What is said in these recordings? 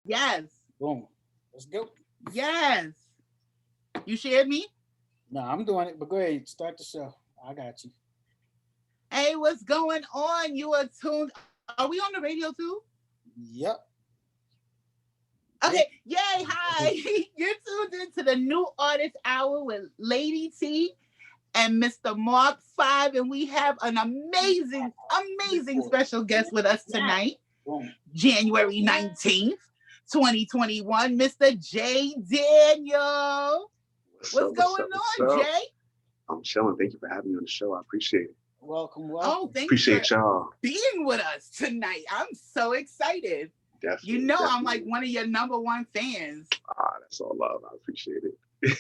Yes. Boom. Let's go. Yes. You shared me? No, I'm doing it, but go ahead. Start the show. I got you. Hey, what's going on? You are tuned. Are we on the radio too? Yep. Okay. Yep. Yay. Hi. You're tuned into the new artist hour with Lady T and Mr. Mark 5. And we have an amazing, amazing special guest with us tonight, Boom. January 19th, 2021, Mr. J. Daniel. What's What's up? What's going up? What's on, up? Jay? I'm chilling. Thank you for having me on the show. I appreciate it. Welcome, Oh, welcome. thanks for Appreciate y'all. being with us tonight. I'm so excited. You Definitely. know, I'm like Definitely. one of your number one fans. That's all love. I appreciate it.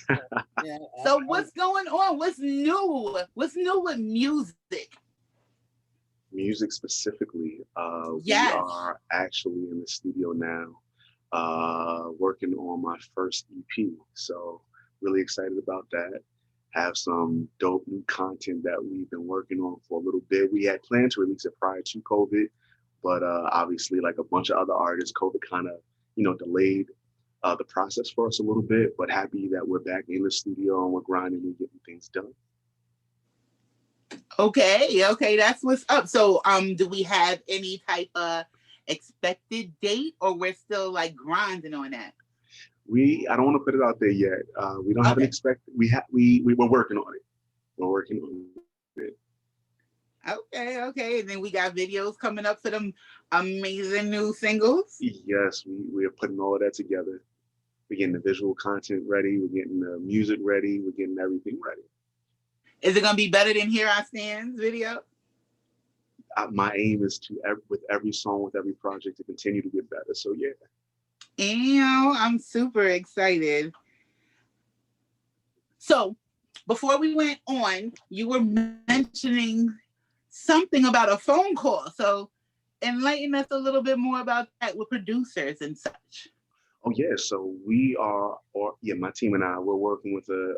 Yeah, So what's going on? What's new? What's new with music? Music specifically, we Yes. are actually in the studio now, working on my first EP. So really excited about that. Have some dope new content that we've been working on for a little bit. We had planned to release it prior to COVID, but obviously, like a bunch of other artists, COVID kind of, delayed the process for us a little bit. But happy that we're back in the studio and we're grinding and getting things done. Okay, that's what's up. So do we have any type of expected date or we're still like grinding on that? I don't want to put it out there yet. We don't have an Okay. expect. We're working on it. We're working on it. Okay. And then we got videos coming up for them amazing new singles. Yes, we are putting all of that together. We're getting the visual content ready. We're getting the music ready. We're getting everything ready. Is it gonna be better than Here I Stand's video? My aim is to, with every song, with every project, to continue to get better. So yeah. I'm super excited. So before we went on, you were mentioning something about a phone call. So enlighten us a little bit more about that with producers and such. Oh yeah, so we are, or yeah, my team and I, we're working with an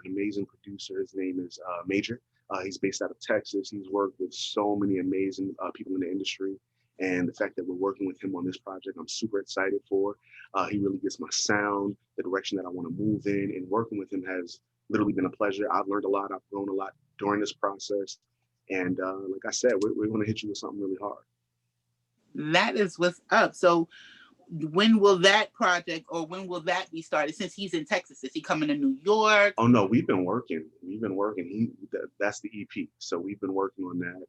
amazing producer. His name is Major. He's based out of Texas. He's worked with so many amazing people in the industry, and the fact that we're working with him on this project, I'm super excited for. He really gets my sound, the direction that I want to move in, and working with him has literally been a pleasure. I've learned a lot. I've grown a lot during this process, and like I said, we're going to hit you with something really hard. That is what's up. So when will that project or when will that be started? Since he's in Texas, is he coming to New York? Oh no, we've been working. We've been working. That's the EP. So we've been working on that.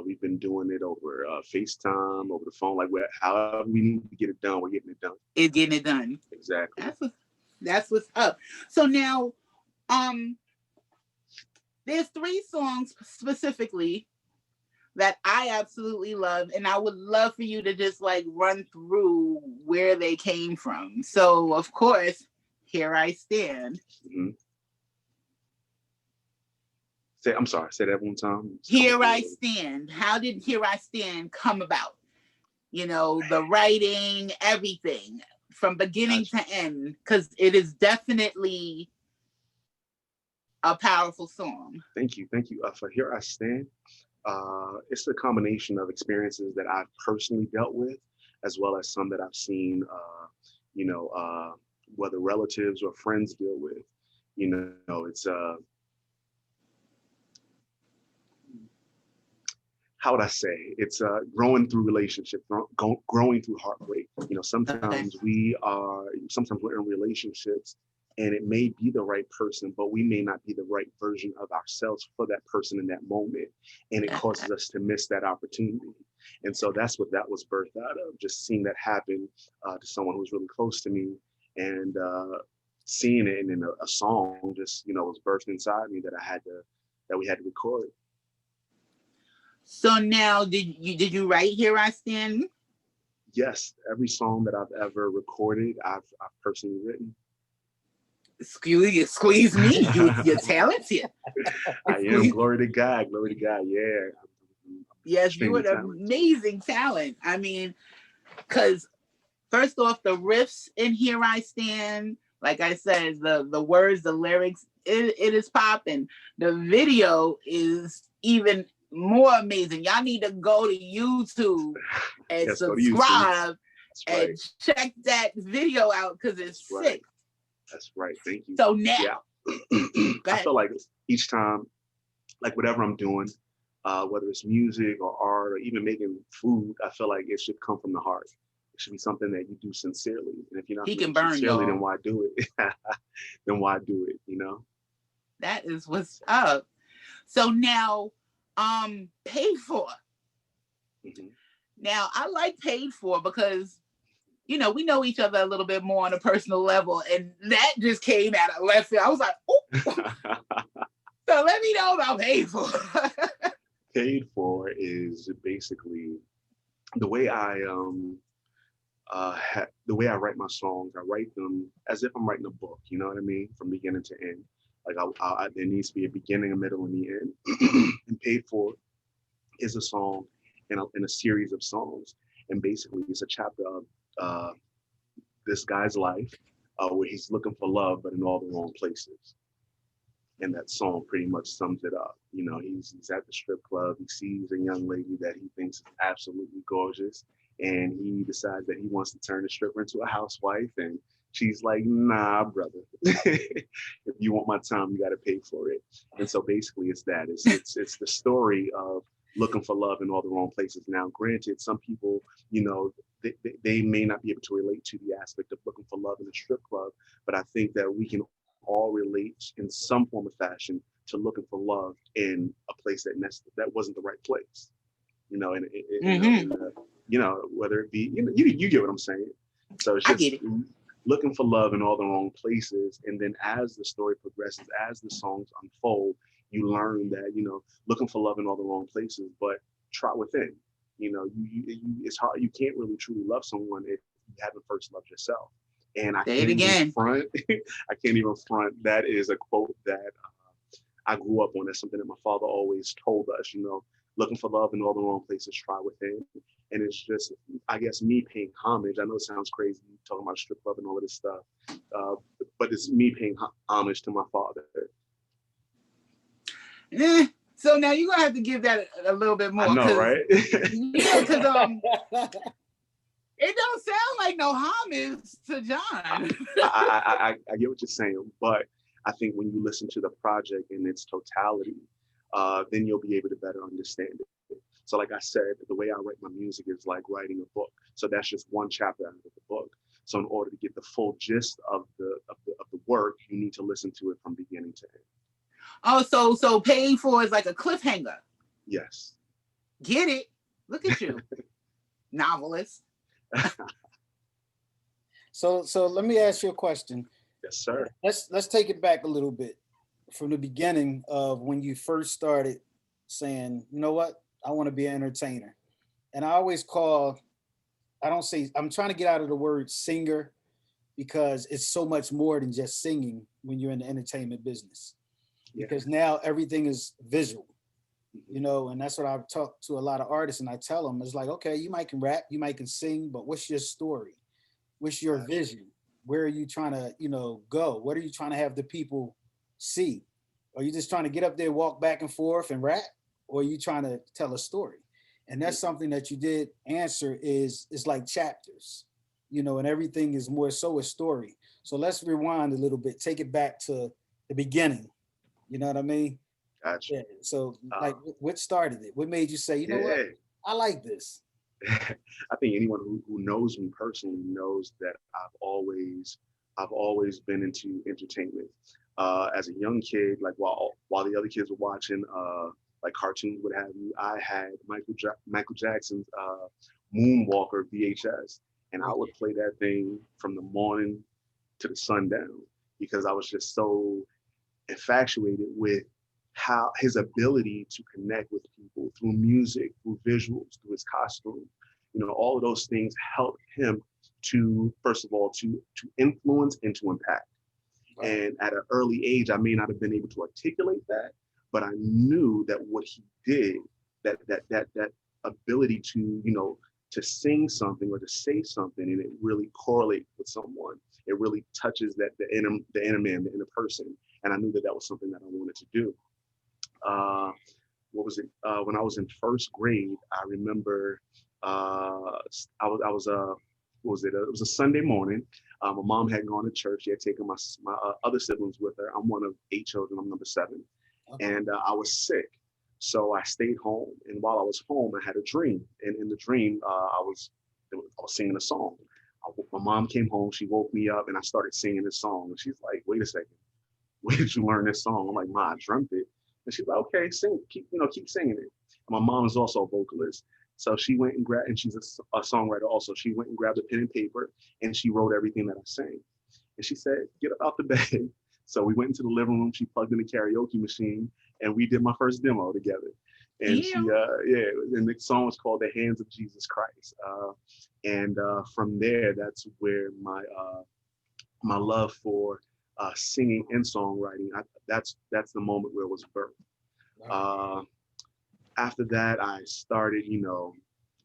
We've been doing it over FaceTime, over the phone, like however we need to get it done. We're getting it done. Is getting it done. Exactly. That's what's up. So now, there's 3 songs specifically that I absolutely love, and I would love for you to just like run through where they came from. So, of course, Here I Stand. Mm-hmm. I'm sorry. Say that one time. Here I Stand. How did Here I Stand come about? You know, the writing, everything from beginning to end, because it is definitely a powerful song. Thank you. For Here I Stand, it's a combination of experiences that I've personally dealt with, as well as some that I've seen, whether relatives or friends deal with. It's how would I say? It's growing through relationships, growing through heartbreak. Sometimes sometimes we're in relationships and it may be the right person, but we may not be the right version of ourselves for that person in that moment. And it causes us to miss that opportunity. And so that's what that was birthed out of, just seeing that happen to someone who's really close to me, and seeing it, and then a song just, was birthed inside me that we had to record. So now, did you write Here I Stand? Yes, every song that I've ever recorded, I've personally written. Squeeze me. You're talented. I am. Glory to God. Yeah. Yes, you are an amazing talent. I mean, because first off, the riffs in Here I Stand, like I said, the words, the lyrics, it is popping. The video is even more amazing. Y'all need to go to YouTube and subscribe right. And check that video out because it's That's right. sick. That's right. Thank you. So now, Yeah. I feel like each time, like whatever I'm doing, whether it's music or art or even making food, I feel like it should come from the heart. It should be something that you do sincerely. And if you're not He doing can it burn, sincerely, then y'all. why do it? Then why do it? You know? That is what's up. So now, paid for. Mhm. Now I like paid for because we know each other a little bit more on a personal level, and that just came out of left field. I was like, oh. So let me know about paid for. Paid for is basically the way the way I write my songs. I write them as if I'm writing a book. You know what I mean, from beginning to end. Like there needs to be a beginning, a middle, and the end. And paid for is a song in a series of songs, and basically it's a chapter of this guy's life where he's looking for love, but in all the wrong places. And that song pretty much sums it up. You know, he's at the strip club. He sees a young lady that he thinks is absolutely gorgeous, and he decides that he wants to turn the stripper into a housewife. And she's like, "Nah, brother. If you want my time, you got to pay for it." And so basically, it's that. It's the story of looking for love in all the wrong places. Now, granted, some people, they may not be able to relate to the aspect of looking for love in a strip club, but I think that we can all relate in some form of fashion to looking for love in a place that wasn't the right place. Whether it be, you get what I'm saying. So it's I just get it. looking for love in all the wrong places, and then as the story progresses, as the songs unfold, you learn that looking for love in all the wrong places, but try within. It's hard. You can't really truly love someone if you haven't first loved yourself. And I Say can't it even again. front. I can't even front. That is a quote that I grew up on. That's something that my father always told us. Looking for love in all the wrong places, try within. And it's just, I guess, me paying homage. I know it sounds crazy talking about strip club and all of this stuff, but it's me paying homage to my father. So now you're gonna have to give that a little bit more. I know, right? Because it don't sound like no homage to John. I get what you're saying, but I think when you listen to the project in its totality, then you'll be able to better understand it. So like I said, the way I write my music is like writing a book. So that's just one chapter out of the book. So in order to get the full gist of the work, you need to listen to it from beginning to end. Oh, so paid for is like a cliffhanger. Yes. Get it? Look at you, novelist. So let me ask you a question. Yes, sir. Let's take it back a little bit from the beginning of when you first started saying, you know what, I want to be an entertainer. And I'm trying to get out of the word singer because it's so much more than just singing when you're in the entertainment business. Yeah. Because now everything is visual, and that's what I've talked to a lot of artists, and I tell them, it's like, okay, you might can rap, you might can sing, but what's your story? What's your vision? Where are you trying to, go? What are you trying to have the people see? Are you just trying to get up there, walk back and forth and rap? Or are you trying to tell a story? And that's something that you did answer is like chapters, and everything is more so a story. So let's rewind a little bit, take it back to the beginning. You know what I mean? Gotcha. Yeah. So like what started it? What made you say, you know what? I like this. I think anyone who knows me personally knows that I've always been into entertainment. As a young kid, like while the other kids were watching like cartoons, what have you, I had Michael Jackson's Moonwalker VHS, and I would play that thing from the morning to the sundown because I was just so infatuated with how his ability to connect with people through music, through visuals, through his costume, all of those things helped him to, first of all, to influence and to impact. Wow. And at an early age, I may not have been able to articulate that, but I knew that what he did, that ability to, to sing something or to say something, and it really correlates with someone. It really touches the inner man, the inner person. And I knew that was something that I wanted to do. What was it? When I was in first grade, I remember I was what was it? It was a Sunday morning. My mom had gone to church. She had taken my other siblings with her. I'm one of 8 children. I'm number 7. Okay. And I was sick. So I stayed home. And while I was home, I had a dream. And in the dream, I was singing a song. My mom came home. She woke me up and I started singing this song. And she's like, wait a second. Where did you learn this song? I'm like, Ma, I dreamt it. And she's like, okay, sing, keep singing it. And my mom is also a vocalist. So she went and grabbed, and she's a songwriter also. She went and grabbed a pen and paper and she wrote everything that I sang. And she said, get up out the bed. So we went into the living room. She plugged in the karaoke machine and we did my first demo together. And and the song was called The Hands of Jesus Christ. And from there, that's where my love for singing and songwriting, that's the moment where it was birthed. After that, I started,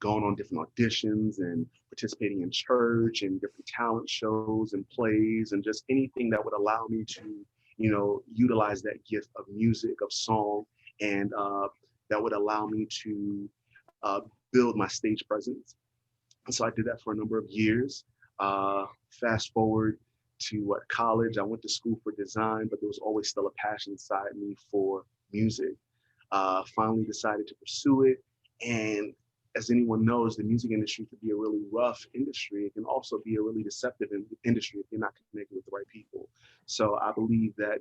going on different auditions and participating in church and different talent shows and plays and just anything that would allow me to, utilize that gift of music, of song, and that would allow me to build my stage presence. And so I did that for a number of years. Fast forward to college, I went to school for design, but there was always still a passion inside me for music. Finally decided to pursue it. And as anyone knows, the music industry can be a really rough industry. It can also be a really deceptive industry if you're not connected with the right people. So I believe that,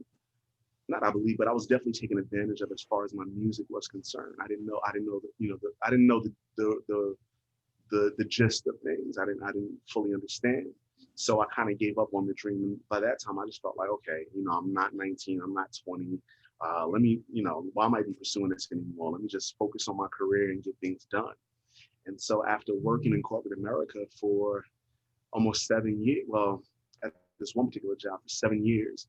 but I was definitely taken advantage of as far as my music was concerned. I didn't know the gist of things. I didn't fully understand. So I kind of gave up on the dream. And by that time, I just felt like, okay, I'm not 19, I'm not 20. Let me, why am I even pursuing this anymore? Let me just focus on my career and get things done. And so after working in corporate America for almost 7 years, well, at this one particular job for 7 years,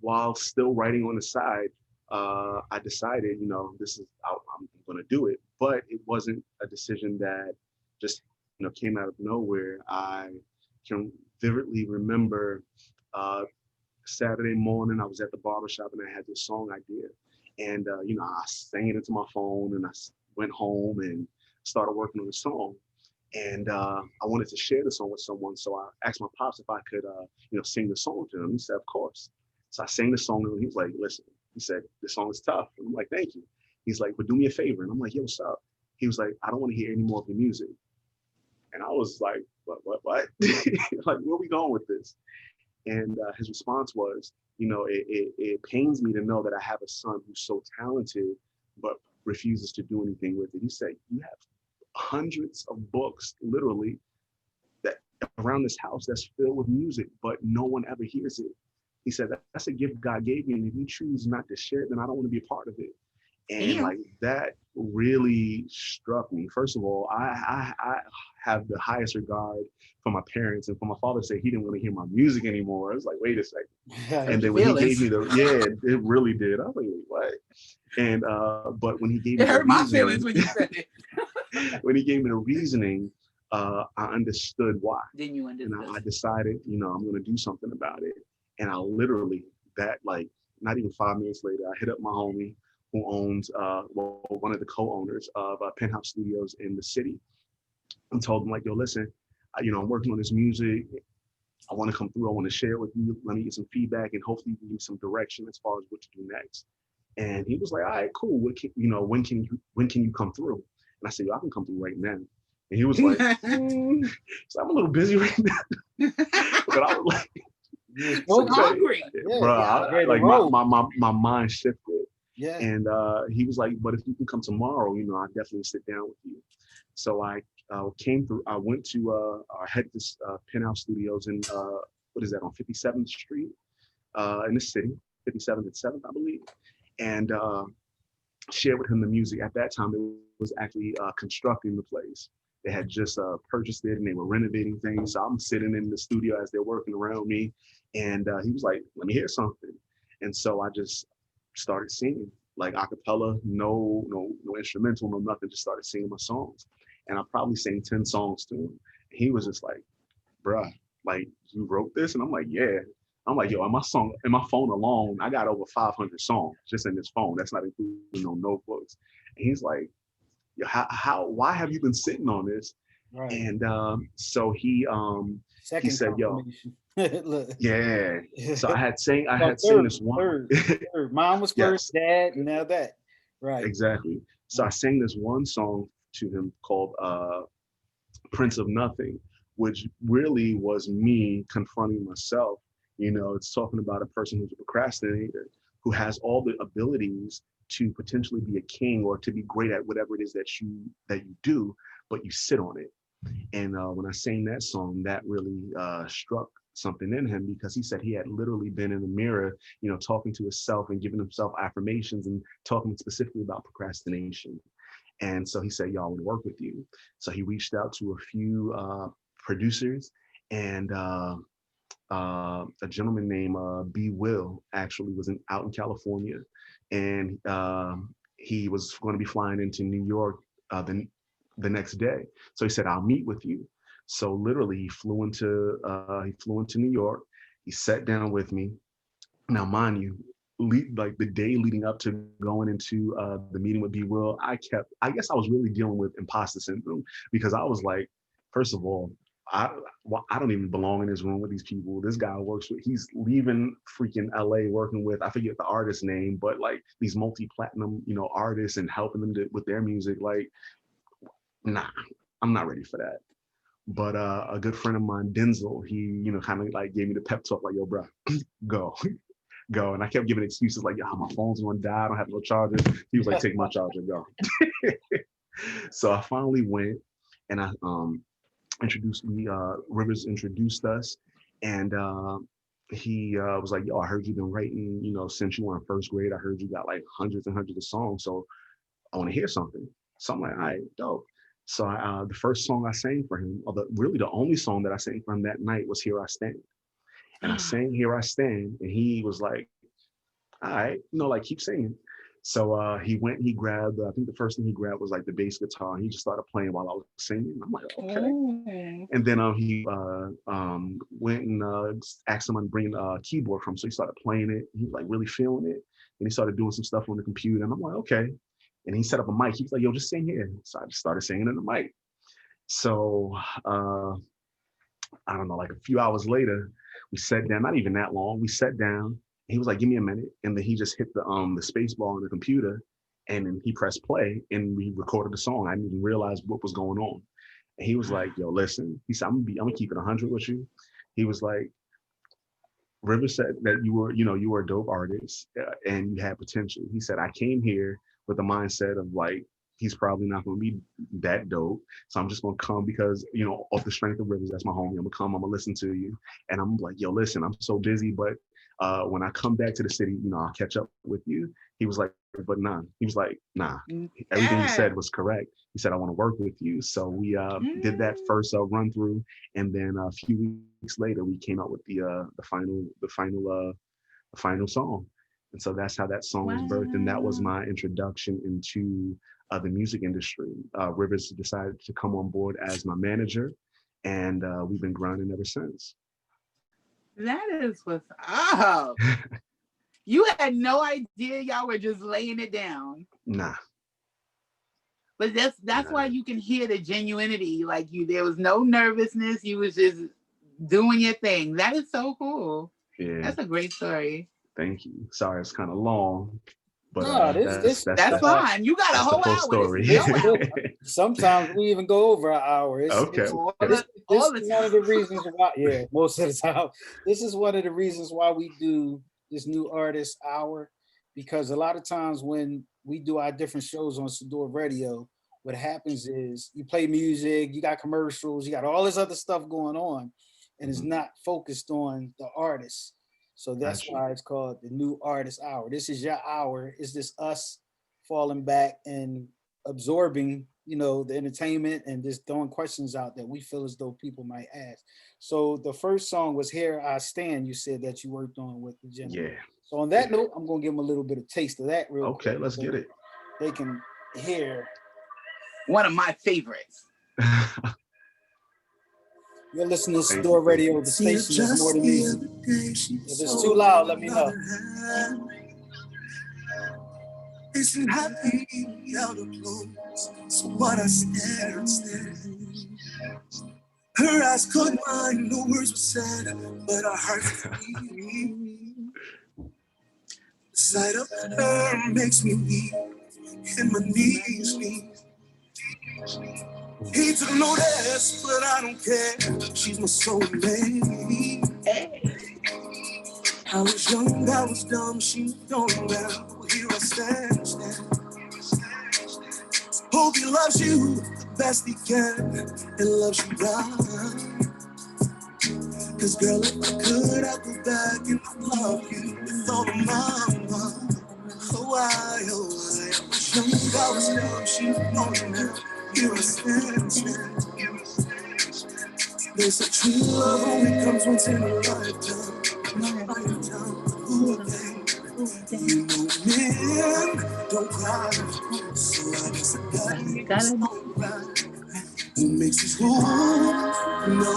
while still writing on the side, I decided, I'm going to do it. But it wasn't a decision that just, came out of nowhere. I can vividly remember Saturday morning, I was at the barbershop and I had this song idea. And, I sang it into my phone and I went home and started working on the song. And I wanted to share the song with someone. So I asked my pops if I could, sing the song to him. He said, of course. So I sang the song to him. He was like, listen, he said, this song is tough. And I'm like, thank you. He's like, but do me a favor. And I'm like, yo, what's up? He was like, I don't want to hear any more of your music. And I was like, what? Like, where are we going with this? And his response was, it pains me to know that I have a son who's so talented, but refuses to do anything with it. He said, you have hundreds of books, literally, that around this house that's filled with music, but no one ever hears it. He said, that's a gift God gave me. And if you choose not to share it, then I don't want to be a part of it. And like that really struck me. First of all, I have the highest regard for my parents, and for my father to say he didn't want to hear my music anymore. I was like, wait a second. And then when he gave me it really did. I was like, wait, what? And but when he gave me it hurt my feelings when you said it. When he gave me the reasoning, I understood why. Then you understood. And I decided, I'm going to do something about it. And I literally, not even 5 minutes later, I hit up my homie who owns one of the co-owners of Penthouse Studios in the city, and told him, like, yo, listen, I'm working on this music. I want to come through. I want to share it with you. Let me get some feedback and hopefully give you some direction as far as what to do next. And he was like, all right, cool. When can you come through? And I said, yo, I can come through right now. And he was like, so I'm a little busy right now. But I was like, so hungry. Bro, my mind shifted. Yeah. And he was like, but if you can come tomorrow, I'll definitely sit down with you. So I came through. I went to head this Penthouse Studios in on 57th Street in the city, 57th and 7th, I believe, and shared with him the music. At that time, it was actually constructing the place. They had just purchased it and they were renovating things. So I'm sitting in the studio as they're working around me, and he was like, "Let me hear something." And so I just started singing, like a cappella, no instrumental, no nothing, just started singing my songs. And I probably sang 10 songs to him. He was just like, bruh, like, you wrote this? And I'm like, yeah. I'm like, yo, in my phone alone, I got over 500 songs just in this phone. That's not including no notebooks. And he's like, why have you been sitting on this? Right. And so he Second said, yo, confirmation. Look. yeah. So I Well, had sang this one. third. Mom was first, Yes, dad, now that. Right. exactly. So I sang this one song to him called Prince of Nothing, which really was me confronting myself. You know, it's talking about a person who's a procrastinator, who has all the abilities to potentially be a king or to be great at whatever it is that you do, but you sit on it. And when I sang that song, that really struck something in him, because he said he had literally been in the mirror, you know, talking to himself and giving himself affirmations and talking specifically about procrastination. And so he said, y'all, want to work with you. So he reached out to a few producers, and a gentleman named B. Will actually was out in California, and he was going to be flying into New York the next day. So he said, I'll meet with you. So literally, he flew into New York. He sat down with me. Now, mind you, like the day leading up to going into the meeting with B. Will, I guess I was really dealing with imposter syndrome, because I was like, first of all, I, I don't even belong in this room with these people. This guy works with, he's leaving freaking LA working with, I forget the artist name, but like these multi-platinum, you know, artists, and helping them with their music. Like, nah, I'm not ready for that. But a good friend of mine, Denzel, he, you know, kind of like gave me the pep talk, like, yo, bro, go, go. And I kept giving excuses like, yeah, my phone's gonna die, I don't have no charger. He was like, take my charger, go. So I finally went, and I Rivers introduced us, and he was like, yo, I heard you've been writing, you know, since you were in first grade. I heard you got like hundreds and hundreds of songs, so I want to hear something. So I'm like, all right, dope. So the first song I sang for him, or really the only song that I sang for him that night, was Here I Stand. And I sang Here I Stand, and he was like, all right, you know, like, keep singing. So he grabbed, I think the first thing he grabbed was like the bass guitar, and he just started playing while I was singing. I'm like, okay. And then he went and asked someone to bring a keyboard from him. So he started playing it. He was like really feeling it. And he started doing some stuff on the computer. And I'm like, okay. And he set up a mic. He was like, yo, just sing here. So I just started singing in the mic. So I don't know, like a few hours later, we sat down, not even that long. We sat down. He was like, give me a minute. And then he just hit the space bar on the computer, and then he pressed play, and we recorded the song. I didn't even realize what was going on. And he was like, yo, listen, he said, I'm gonna keep it 100 with you. He was like, River said that you were a dope artist, and you had potential. He said, I came here with the mindset of like, he's probably not going to be that dope. So I'm just going to come because, you know, off the strength of Rivers, that's my homie. I'm going to come, I'm going to listen to you. And I'm like, yo, listen, I'm so busy, but when I come back to the city, you know, I'll catch up with you. He was like, but nah. He was like, nah. Everything he said was correct. He said, I want to work with you. So we did that first run through, and then a few weeks later, we came out with the final song. And so that's how that song was birthed, and that was my introduction into the music industry. Rivers decided to come on board as my manager, and we've been grinding ever since. That is what's up. You had no idea y'all were just laying it down. Nah. But that's why you can hear the genuinity. Like there was no nervousness. You was just doing your thing. That is so cool. Yeah. That's a great story. Thank you. Sorry, it's kind of long. But no, that's fine. You got a whole hour. Story. Sometimes we even go over an hour. Okay. This is one of the reasons why. Yeah, most of the time. This is one of the reasons why we do this new artist hour, because a lot of times when we do our different shows on Sadior Radio, what happens is you play music, you got commercials, you got all this other stuff going on, and it's not focused on the artist. So that's why it's called the new artist hour. This is your hour. It's just us falling back and absorbing, you know, the entertainment and just throwing questions out that we feel as though people might ask. So the first song was Here I Stand, you said that you worked on with the gentleman. Yeah. So on that note, I'm going to give them a little bit of taste of that real quick. Okay, let's get it. They can hear. One of my favorites. You're listening to Sadior Radio, the station is more than music. If it's too loud, let me know. Isn't happy out of clothes, so what I stare and stare. Her eyes caught mine, no words were said, but our hearts beat. The sight of her makes me weak, and my knees weak. He took notice, but I don't care. She's my soulmate. I was young, I was dumb, she moved on now. Here I stand. Hope he loves you the best he can and loves you right. Cause girl, if I could, I'd go back and love you with all of my heart. Oh, I was young, I was dumb, she moved on now. Here I stand. They say true love only comes once in a lifetime. Ooh, you know men don't cry, so I guess I gotta make this alright. Who makes these rules? No,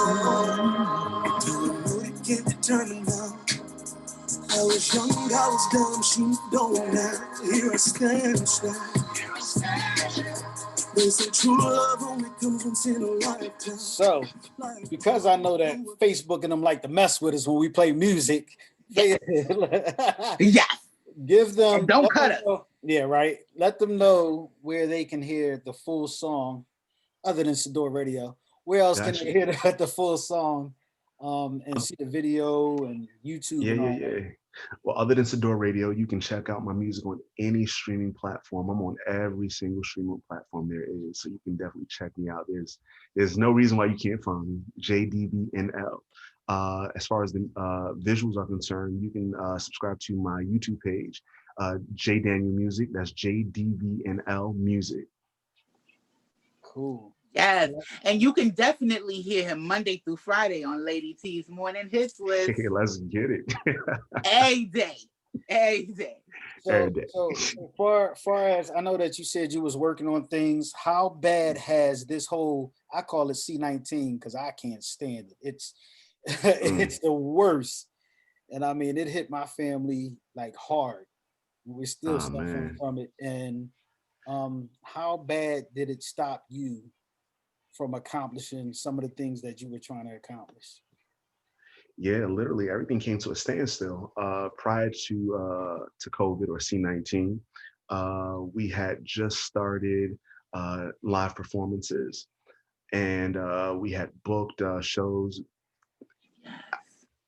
tell them no, they can't determine now. I was young, I was dumb, she don't now. Here I stand. They say true love only comes once in a lifetime. So, because I know that Facebook and them like to mess with us when we play music, Yes. give them. And don't cut us. Yeah, right. Let them know where they can hear the full song, other than Sadior Radio. Where else can they hear the full song and see the video and YouTube? Yeah. Well, other than Sadior Radio, you can check out my music on any streaming platform. I'm on every single streaming platform there is, so you can definitely check me out. There's no reason why you can't find me. JDVNL. As far as the visuals are concerned, you can subscribe to my YouTube page, J Daniel Music. That's JDVNL Music. Cool. Yes, and you can definitely hear him Monday through Friday on Lady T's Morning Hits List. Hey, let's get it. Every day. So far as I know that you said you was working on things, how bad has this whole, I call it C-19 because I can't stand it. It's it's the worst. And I mean, it hit my family like hard. We're still suffering from it. And how bad did it stop you from accomplishing some of the things that you were trying to accomplish? Yeah, literally everything came to a standstill prior to COVID or C-19. We had just started live performances, and we had booked shows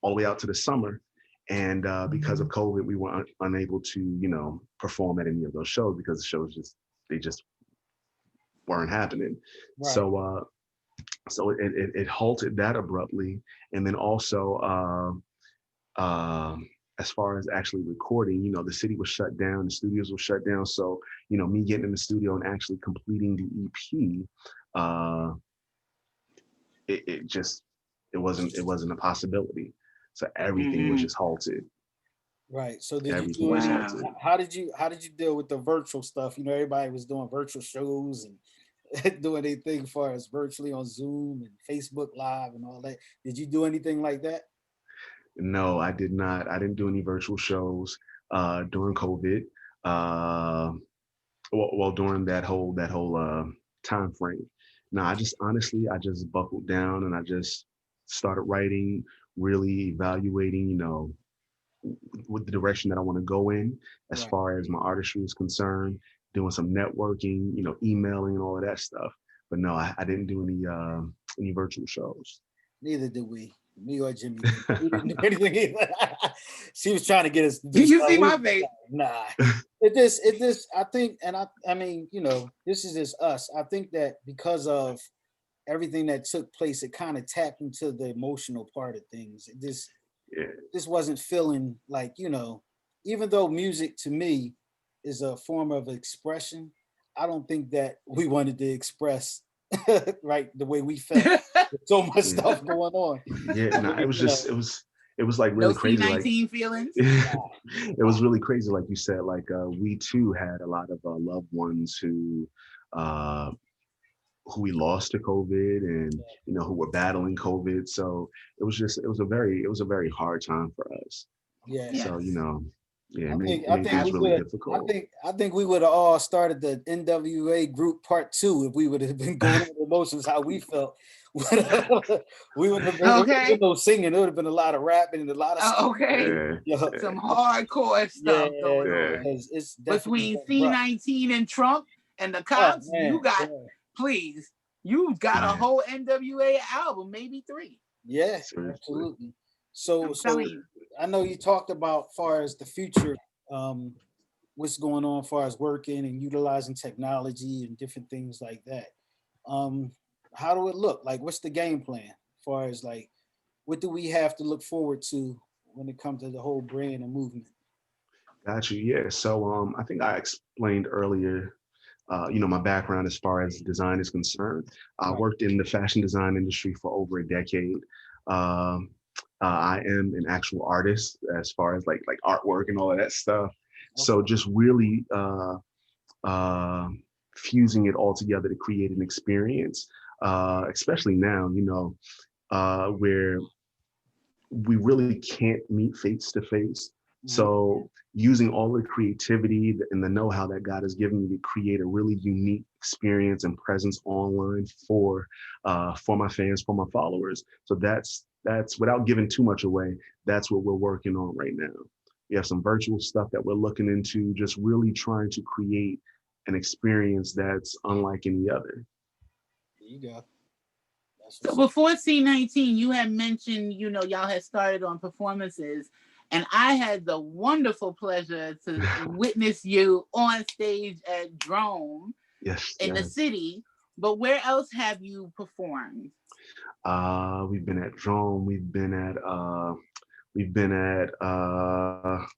all the way out to the summer. And because of COVID, we were unable to, perform at any of those shows because the shows just weren't happening. Right. So it halted that abruptly. And then also, as far as actually recording, the city was shut down, the studios were shut down. So, me getting in the studio and actually completing the EP, it wasn't a possibility. So everything was just halted. Right. So how did you deal with the virtual stuff? Everybody was doing virtual shows and doing their thing as far as virtually on Zoom and Facebook Live and all that. Did you do anything like that? No, I did not. I didn't do any virtual shows during COVID. During that whole time frame. No, I just buckled down and I just started writing, really evaluating, with the direction that I want to go in as far as my artistry is concerned, doing some networking, emailing and all of that stuff. But no, I didn't do any virtual shows. Neither did we. Me or Jimmy. We didn't do anything either. She was trying to get us. Did you see my face? Nah. It just I think, and I mean, this is just us. I think that because of everything that took place, it kind of tapped into the emotional part of things. This wasn't feeling like, even though music to me is a form of expression, I don't think that we wanted to express right the way we felt. So much stuff going on. Yeah, no, it was like really crazy. C-19 feelings. It was really crazy, like you said. Like we too had a lot of loved ones who we lost to COVID, and who were battling COVID. So it was a very hard time for us. Yeah. So Yeah, I it think made I think things we really would difficult. I think we would have all started the NWA group part 2 if we would have been going over the emotions how we felt. We would have been, it would have Okay. been no singing. It would have been a lot of rapping and a lot of stuff. Okay. Yeah, Yeah, Some hardcore yeah, stuff going yeah. on. because it's definitely Between been rough. C19 and Trump and the Oh cops, man, you got, yeah, please, you got a Yeah, whole NWA album, maybe 3. yeah, seriously. absolutely. So I'm telling so you. I know you talked about far as the future, um, what's going on as far as working and utilizing technology and different things like that. Um, how do it look? Like, what's the game plan? As far as like, what do we have to look forward to when it comes to the whole brand and movement? Got you. Yeah. So I think I explained earlier, my background as far as design is concerned. I Right. worked in the fashion design industry for over a decade. Um, I am an actual artist as far as like artwork and all of that stuff. So Okay. just really uh, fusing it all together to create an experience, especially now, where we really can't meet face to face. Mhm. So using all the creativity and the know-how that God has given me to create a really unique experience and presence online for my fans, for my followers. So that's without giving too much away. That's what we're working on right now. We have some virtual stuff that we're looking into, just really trying to create an experience that's unlike any other. There you go. That's So what's up. before C19, you had mentioned, y'all had started on performances, and I had the wonderful pleasure to witness you on stage at Drome Yes, in the yes. city. But where else have you performed? We've been at Drone. We've been at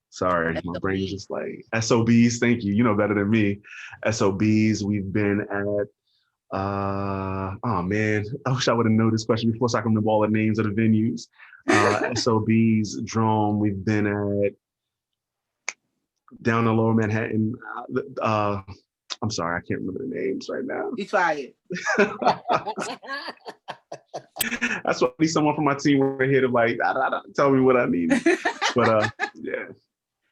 sorry, my brain's SOB. just like SOBs. Thank you. You know better than me. SOBs. We've been at oh man, I wish I would have known this question before so I can remember all the names of the venues. SOBs, Drone. We've been at down in Lower Manhattan. I'm sorry, I can't remember the names right now. You fired. That's why I need someone from my team right here to like tell me what I need. But yeah.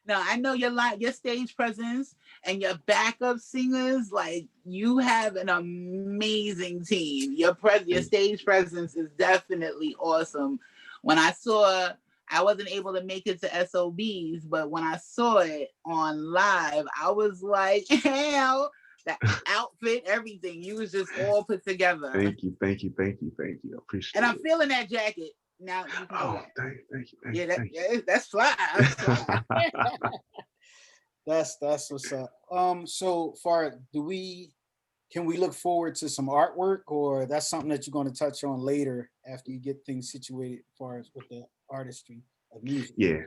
Now I know your stage presence and your backup singers. Like, you have an amazing team. Your stage presence is definitely awesome. When I wasn't able to make it to SOBs, but when I saw it on live, I was like, hell, that outfit, everything. You was just all put together. Thank you. I appreciate And I'm it. feeling that jacket. Now you can Oh, go. thank you. Yeah, that's fly. That's fly. That's what's up. So far, can we look forward to some artwork, or that's something that you're going to touch on later after you get things situated as far as with the artistry of music? Yeah,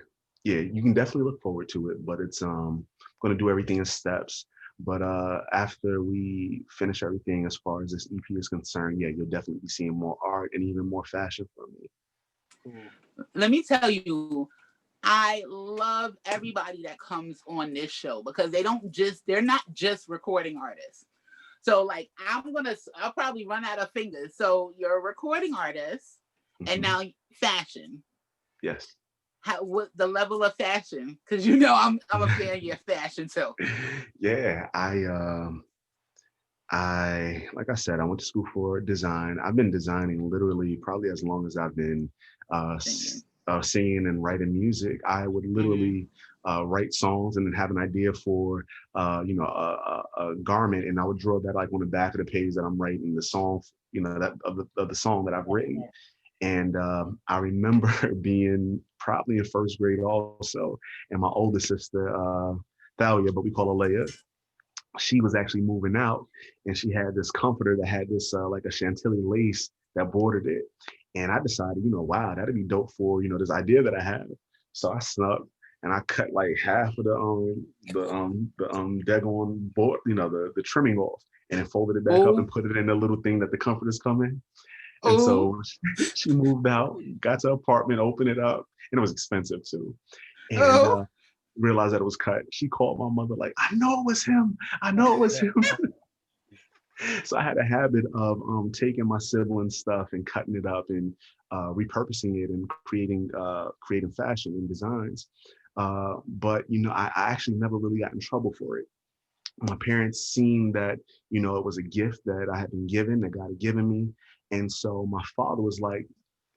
you can definitely look forward to it, but it's going to do everything in steps. But after we finish everything as far as this EP is concerned, yeah, you'll definitely be seeing more art and even more fashion from me. Cool. Let me tell you, I love everybody that comes on this show because they're not just recording artists. So like I'll probably run out of fingers. So you're a recording artist and now fashion. Yes. What the level of fashion? Because I'm a fan of your fashion too. Yeah, I like I said, I went to school for design. I've been designing literally probably as long as I've been singing and writing music. I would literally write songs and then have an idea for a garment, and I would draw that like on the back of the page that I'm writing the song, that of the song that I've written. And I remember being probably in first grade also, and my older sister, Thalia, but we call her Leia, she was actually moving out, and she had this comforter that had this like a chantilly lace that bordered it. And I decided, wow, that'd be dope for, this idea that I have. So I snuck and I cut like half of the daggone board, the trimming off, and then folded it back up and put it in the little thing that the comforters come in. And so she moved out, got to the apartment, opened it up, and it was expensive too. And realized that it was cut. She called my mother like, I know it was him. So I had a habit of taking my siblings' stuff and cutting it up and repurposing it and creating fashion and designs. But, I actually never really got in trouble for it. My parents seen that, it was a gift that I had been given, that God had given me. And so my father was like,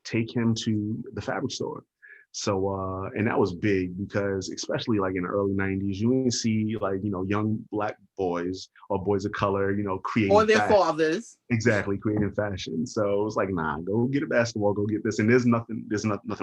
take him to the fabric store. So, and that was big because especially like in the early 90s, you didn't see like, young Black boys or boys of color, Or creating their fashion. fathers. Exactly, creating fashion. So it was like, nah, go get a basketball, go get this. And there's nothing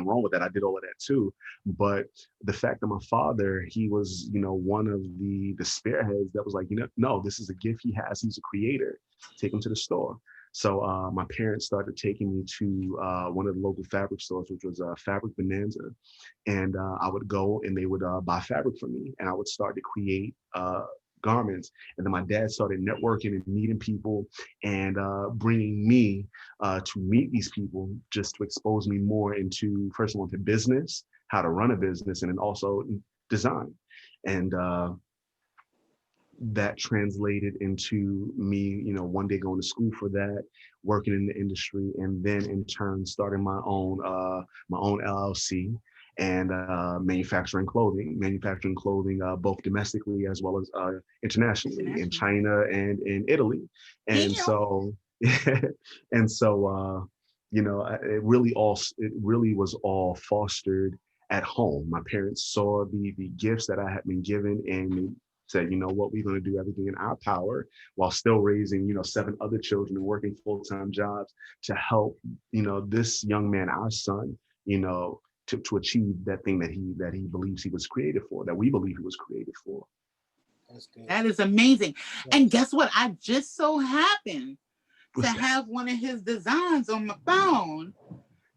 wrong with that. I did all of that too. But the fact that my father, he was, one of the spearheads that was like, no, this is a gift he has. He's a creator. Take him to the store. So my parents started taking me to one of the local fabric stores, which was Fabric Bonanza. And I would go and they would buy fabric for me. And I would start to create garments. And then my dad started networking and meeting people and bringing me to meet these people just to expose me more into, first of all, into business, how to run a business, and then also design. And that translated into me, one day going to school for that, working in the industry, and then in turn starting my own LLC and manufacturing clothing both domestically as well as internationally in China and in Italy. And so, and so, it really was all fostered at home. My parents saw the gifts that I had been given and said, you know what, we're going to do everything in our power while still raising, 7 other children and working full-time jobs to help, this young man, our son, to achieve that thing that he believes he was created for, that we believe he was created for. That's good. That is amazing. Yes. And guess what? I just so happened to What's have one of his designs on my phone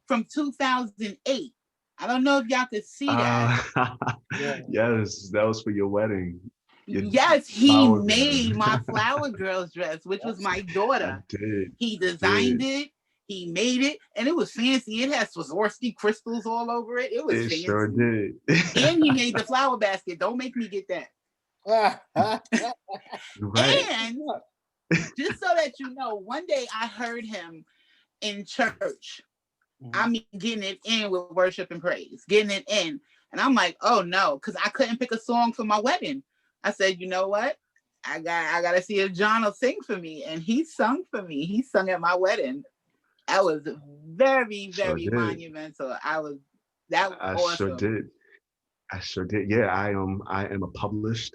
from 2008. I don't know if y'all could see that. Yes, that was for your wedding. Yes, he made my flower girl's dress, which was my daughter. I did. He designed it. He made it, and it was fancy. It had Swarovski crystals all over it. It was fancy. Sure did. And he made the flower basket. Don't make me get that. Right. And just so that you know, one day I heard him in church. I mean, getting it in with worship and praise, getting it in. And I'm like, oh no, because I couldn't pick a song for my wedding. I said, you know what? I got to see if John will sing for me. And he sung for me. He sung at my wedding. That was very, very monumental. That was awesome. I sure did. Yeah, I am a published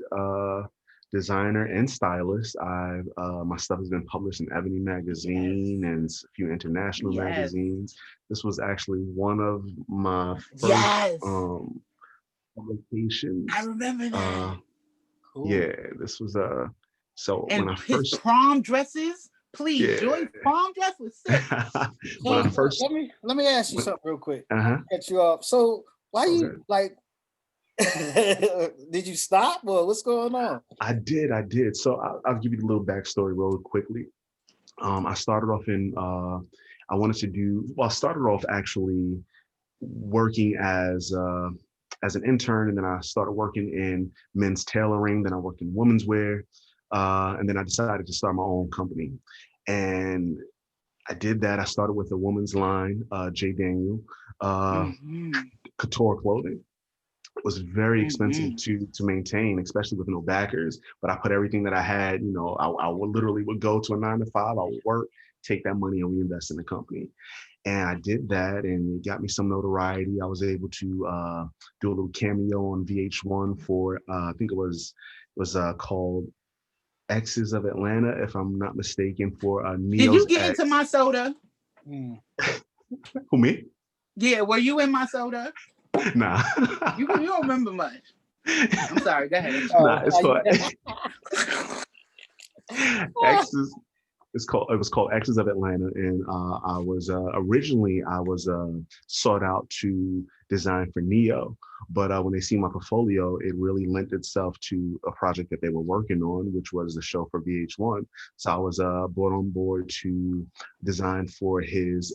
designer and stylist. My stuff has been published in Ebony magazine and a few international magazines. This was actually one of my first publications. I remember that. Cool. Yeah, this was so And when I first prom dresses, please, Joy's prom dress was sick. When I first let me ask you something real quick. Cut you off. So why you like did you stop or what's going on? I did. So I'll give you the little backstory real quickly. I started off I started off actually working as an intern, and then I started working in men's tailoring, then I worked in women's wear, and then I decided to start my own company. And I did that. I started with a woman's line, JDVNL, couture clothing. It was very expensive to maintain, especially with no backers. But I put everything that I had, I would go to a 9-to-5, I would work, take that money and reinvest in the company. And I did that, and it got me some notoriety. I was able to do a little cameo on VH1 for I think it was called Exes of Atlanta, if I'm not mistaken, for Neo's. Did you get into My Soda? Who, me? Yeah, were you in My Soda? Nah. You don't remember much. I'm sorry. Go ahead. Nah, it's called Exes. It was called Exes of Atlanta, and I was originally sought out to design for Neo, but when they see my portfolio, it really lent itself to a project that they were working on, which was the show for VH1. So I was brought on board to design for his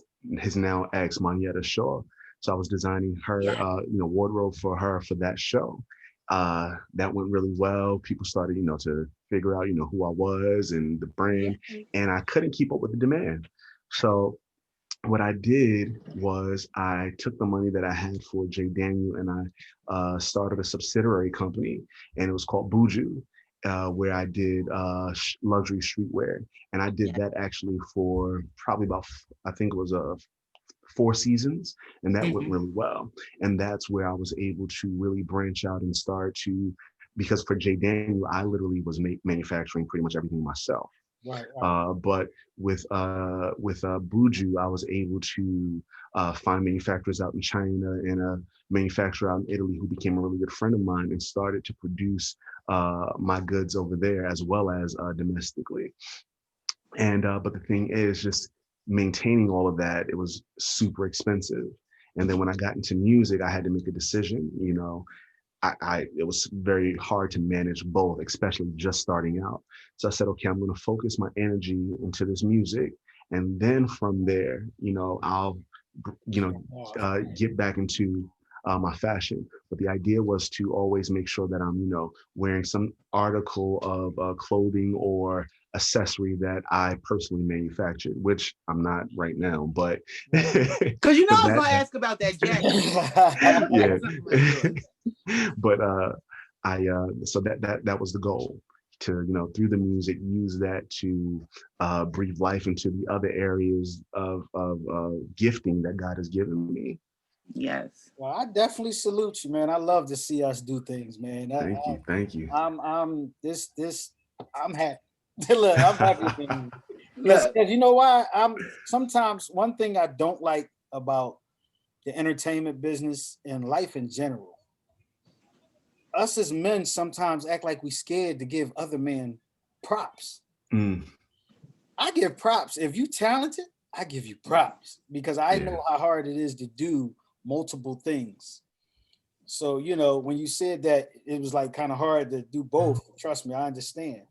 now ex, Monietta Shaw. So I was designing her wardrobe for her for that show. That went really well. People started, to figure out, who I was and the brand, and I couldn't keep up with the demand. So what I did was I took the money that I had for J. Daniel and I started a subsidiary company, and it was called Buju, where I did luxury streetwear. And I did Yeah. that actually for probably about, I think it was 4 seasons, and that went Mhm. really well. And that's where I was able to really branch out and start to, because for J. Daniel, I literally was manufacturing pretty much everything myself. Right, right. But with Buju, I was able to find manufacturers out in China and a manufacturer out in Italy who became a really good friend of mine and started to produce my goods over there as well as domestically. And but the thing is, just maintaining all of that, it was super expensive. And then when I got into music, I had to make a decision. It was very hard to manage both, especially just starting out. So I said, okay, I'm going to focus my energy into this music, and then from there, I'll, get back into my fashion. But the idea was to always make sure that I'm, wearing some article of clothing or accessory that I personally manufactured, which I'm not right now, but Cause I was that, gonna ask about that jacket. I looked yeah. at something of yours. But I so that was the goal, to through the music use that to breathe life into the other areas of gifting that God has given me. Yes. Well, I definitely salute you, man. I love to see us do things, man. Thank you. I'm happy. Look, I'm happy for you. Because Look. you know why? Sometimes one thing I don't like about the entertainment business and life in general, us as men sometimes act like we scared to give other men props. Mm, I give props. If you talented, I give you props because I yeah, know how hard it is to do multiple things. So, when you said that it was like kind of hard to do both, trust me, I understand.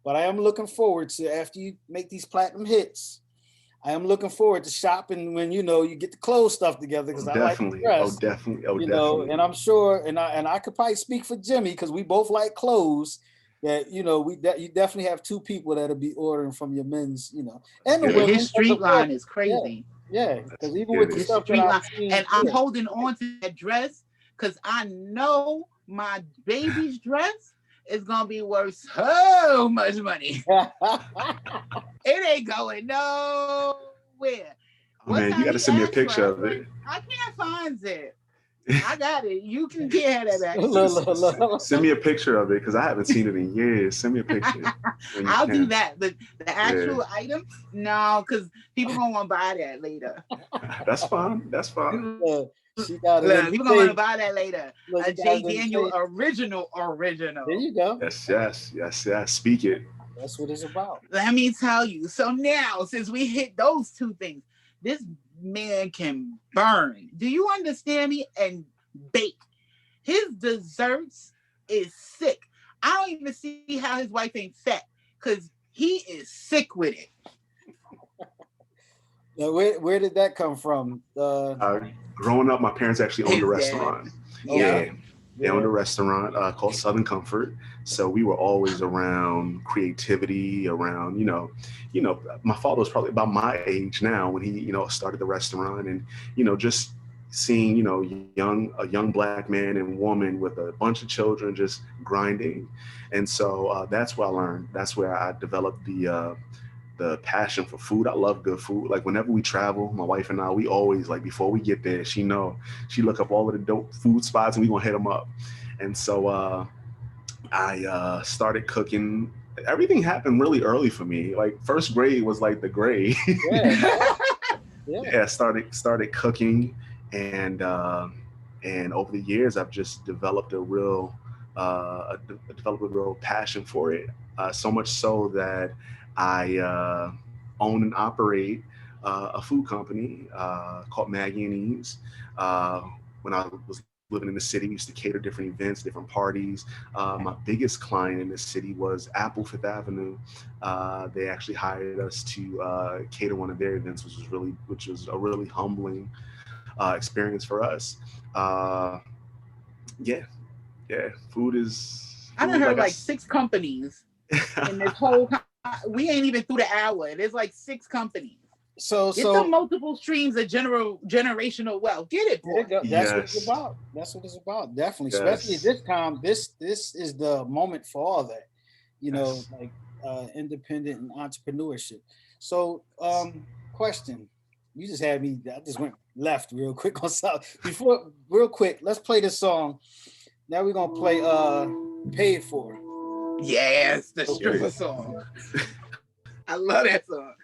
But I am looking forward to, after you make these platinum hits, I am looking forward to shopping when you get the clothes stuff together because I like to definitely. Oh, dress, definitely. Oh, definitely. and I'm sure, and I could probably speak for Jimmy because we both like clothes. That you definitely have two people that'll be ordering from your men's, and the Yeah, Yeah, women, his because street of course, line is yeah, crazy. yeah, that's because even with get the it. His stuff that street I've line, seen, and I'm yeah. holding on to that dress because I know my baby's dress is gonna be worth so much money. It ain't going nowhere. Oh One man, you time got to he send me a asked for it, picture I was of like, it. I can't find it. I got it. You can get that back. Look, look, Send look. me a picture of it because I haven't seen it in years. Send me a picture when you I'll do can. that. The Yeah, actual item, no, because people gonna want to buy that later. that's fine. That's fine. Look, she got it Look, in the people gonna want to tape. buy that later. Look, A you got J it in the Daniel tape. There original. you go. Yes, yes, yes, yes. Speak it. That's what it's about. Let me tell you. So now, since we hit those two things, this man can burn. Do you understand me? And bake. His desserts is sick. I don't even see how his wife ain't fat because he is sick with it. Now, where did that come from? Uh, Growing up, my parents actually owned a His dad. restaurant. Yeah. Okay, Yeah, they yeah, owned a restaurant called Southern Comfort. So we were always around creativity, around my father was probably about my age now when he started the restaurant, and just seeing a young black man and woman with a bunch of children just grinding, and so that's where I learned. That's where I developed the passion for food. I love good food. Like whenever we travel, my wife and I, we always like before we get there, she look up all of the dope food spots and we gonna hit them up. And so I started cooking. Everything happened really early for me. Like first grade was like the grade. yeah, yeah. Yeah, started cooking, and and over the years, I've just developed developed a real passion for it. So much so that I own and operate a food company called Maggie and E's. Uh, when I was living in the city, we used to cater different events, different parties. My biggest client in the city was Apple Fifth Avenue. They actually hired us to cater one of their events, which was a really humbling experience for us. Uh, yeah, yeah. Food is I done food. heard like 6 companies in this whole. We ain't even through the hour. There's like 6 companies. Get some multiple streams of generational wealth. Get it, boy. That's what it's about. That's what it's about. Definitely. Yes. Especially this time. This is the moment for all that. You know, like independent and entrepreneurship. So, question. You just had me. I just went left real quick on something. Real quick, let's play this song. Now we're gonna play "Paid For." Yes, the stripper song. I love that song.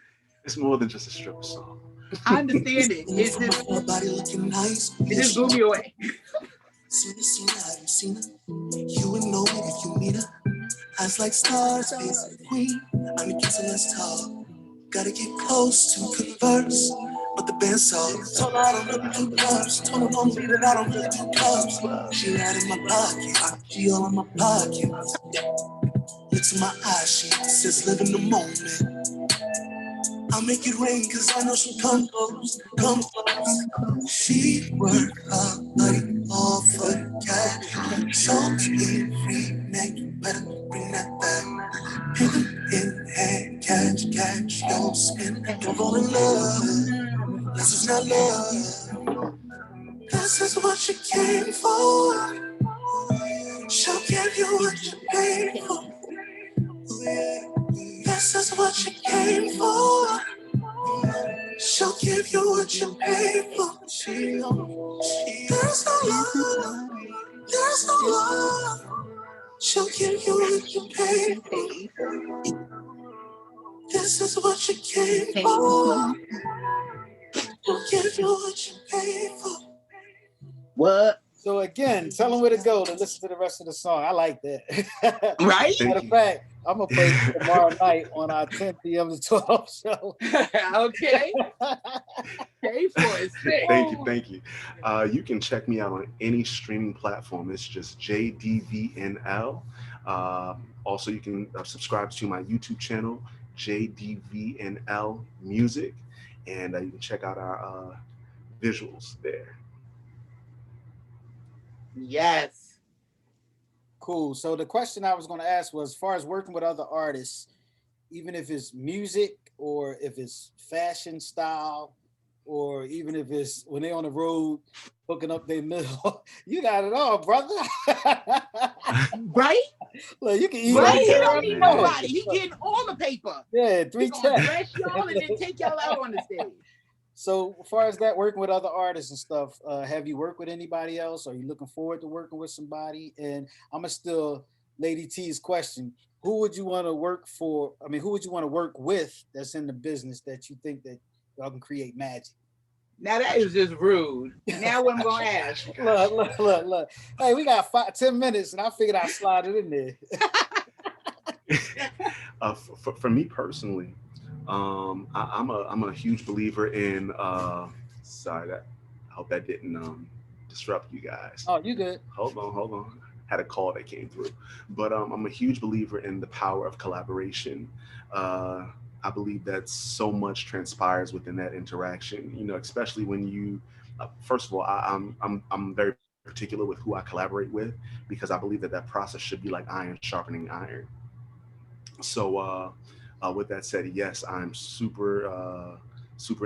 It's more than just a stripper song. I understand it. It's just, it just blew me away. You would know it if you meet her. Eyes like stars, face like queen. I'm a kid, so let's talk. Gotta get close to converse. But the band's all told her I don't really do clubs. Told her on me that I don't really do clubs. She right in my pocket. She all in my pocket. Looks in my eyes, she says live in the moment. I'll make it rain cause I know she'll come close. She worked hard, buddy, all for the cash. So free, neck, you better bring that back. Pen in hand, cash, don't spin, don't fall in love. This is not love. This is what you came for. She'll give you what you paid for. This is what you came for. She'll give you what you paid for. There's no love. There's no love. She'll give you what you paid for. This is what you came for. She'll give you what you paid for. What? So again, tell them where to go to listen to the rest of the song. I like that. Right? Matter of fact, I'm gonna play it tomorrow night on our 10 p.m. to 12 show. Okay. Pay for it. Thank you. You can check me out on any streaming platform. It's just JDVNL. Also, you can subscribe to my YouTube channel, JDVNL Music, and you can check out our visuals there. Yes. Cool. So the question I was going to ask was, as far as working with other artists, even if it's music or if it's fashion style, or even if it's when they're on the road hooking up their middle, you got it all, brother. Right? Look, you can eat. Right? He don't need nobody. He getting all the paper. Yeah, 3 checks. Dress y'all and then take y'all out on the stage. So as far as that, working with other artists and stuff, have you worked with anybody else? Are you looking forward to working with somebody? And I'm gonna still Lady T's question. Who would you want to work for? I mean, who would you want to work with that's in the business that you think that y'all can create magic? Now that is just rude. Now what I'm gonna ask. Look. Hey, we got 10 minutes and I figured I'd slide it in there. For me personally, I'm a huge believer in sorry, I hope that didn't disrupt you guys. Oh, you good. Hold on. Had a call that came through. But I'm a huge believer in the power of collaboration. I believe that so much transpires within that interaction, you know, especially when you first of all, I'm very particular with who I collaborate with, because I believe that process should be like iron sharpening iron. So with that said, yes, I'm super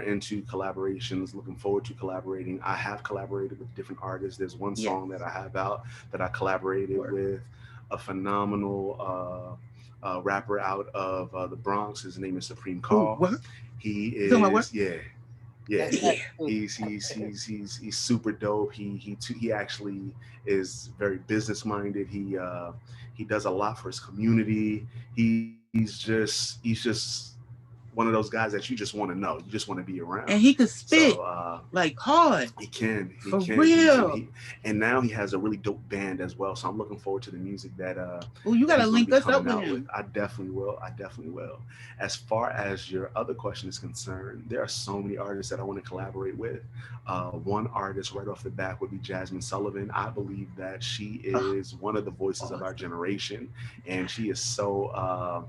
into collaborations, looking forward to collaborating. I have collaborated with different artists. There's one song that I have out that I collaborated with a phenomenal rapper out of the Bronx. His name is Supreme Call. He is he's super dope. He actually is very business minded. He does a lot for his community. He's just one of those guys that you just want to know. You just want to be around. And he could spit like hard. He can. For real. And now he has a really dope band as well. So I'm looking forward to the music that oh, you gotta link us up with him. I definitely will. As far as your other question is concerned, there are so many artists that I want to collaborate with. One artist right off the bat would be Jasmine Sullivan. I believe that she is one of the voices of our generation, and she is so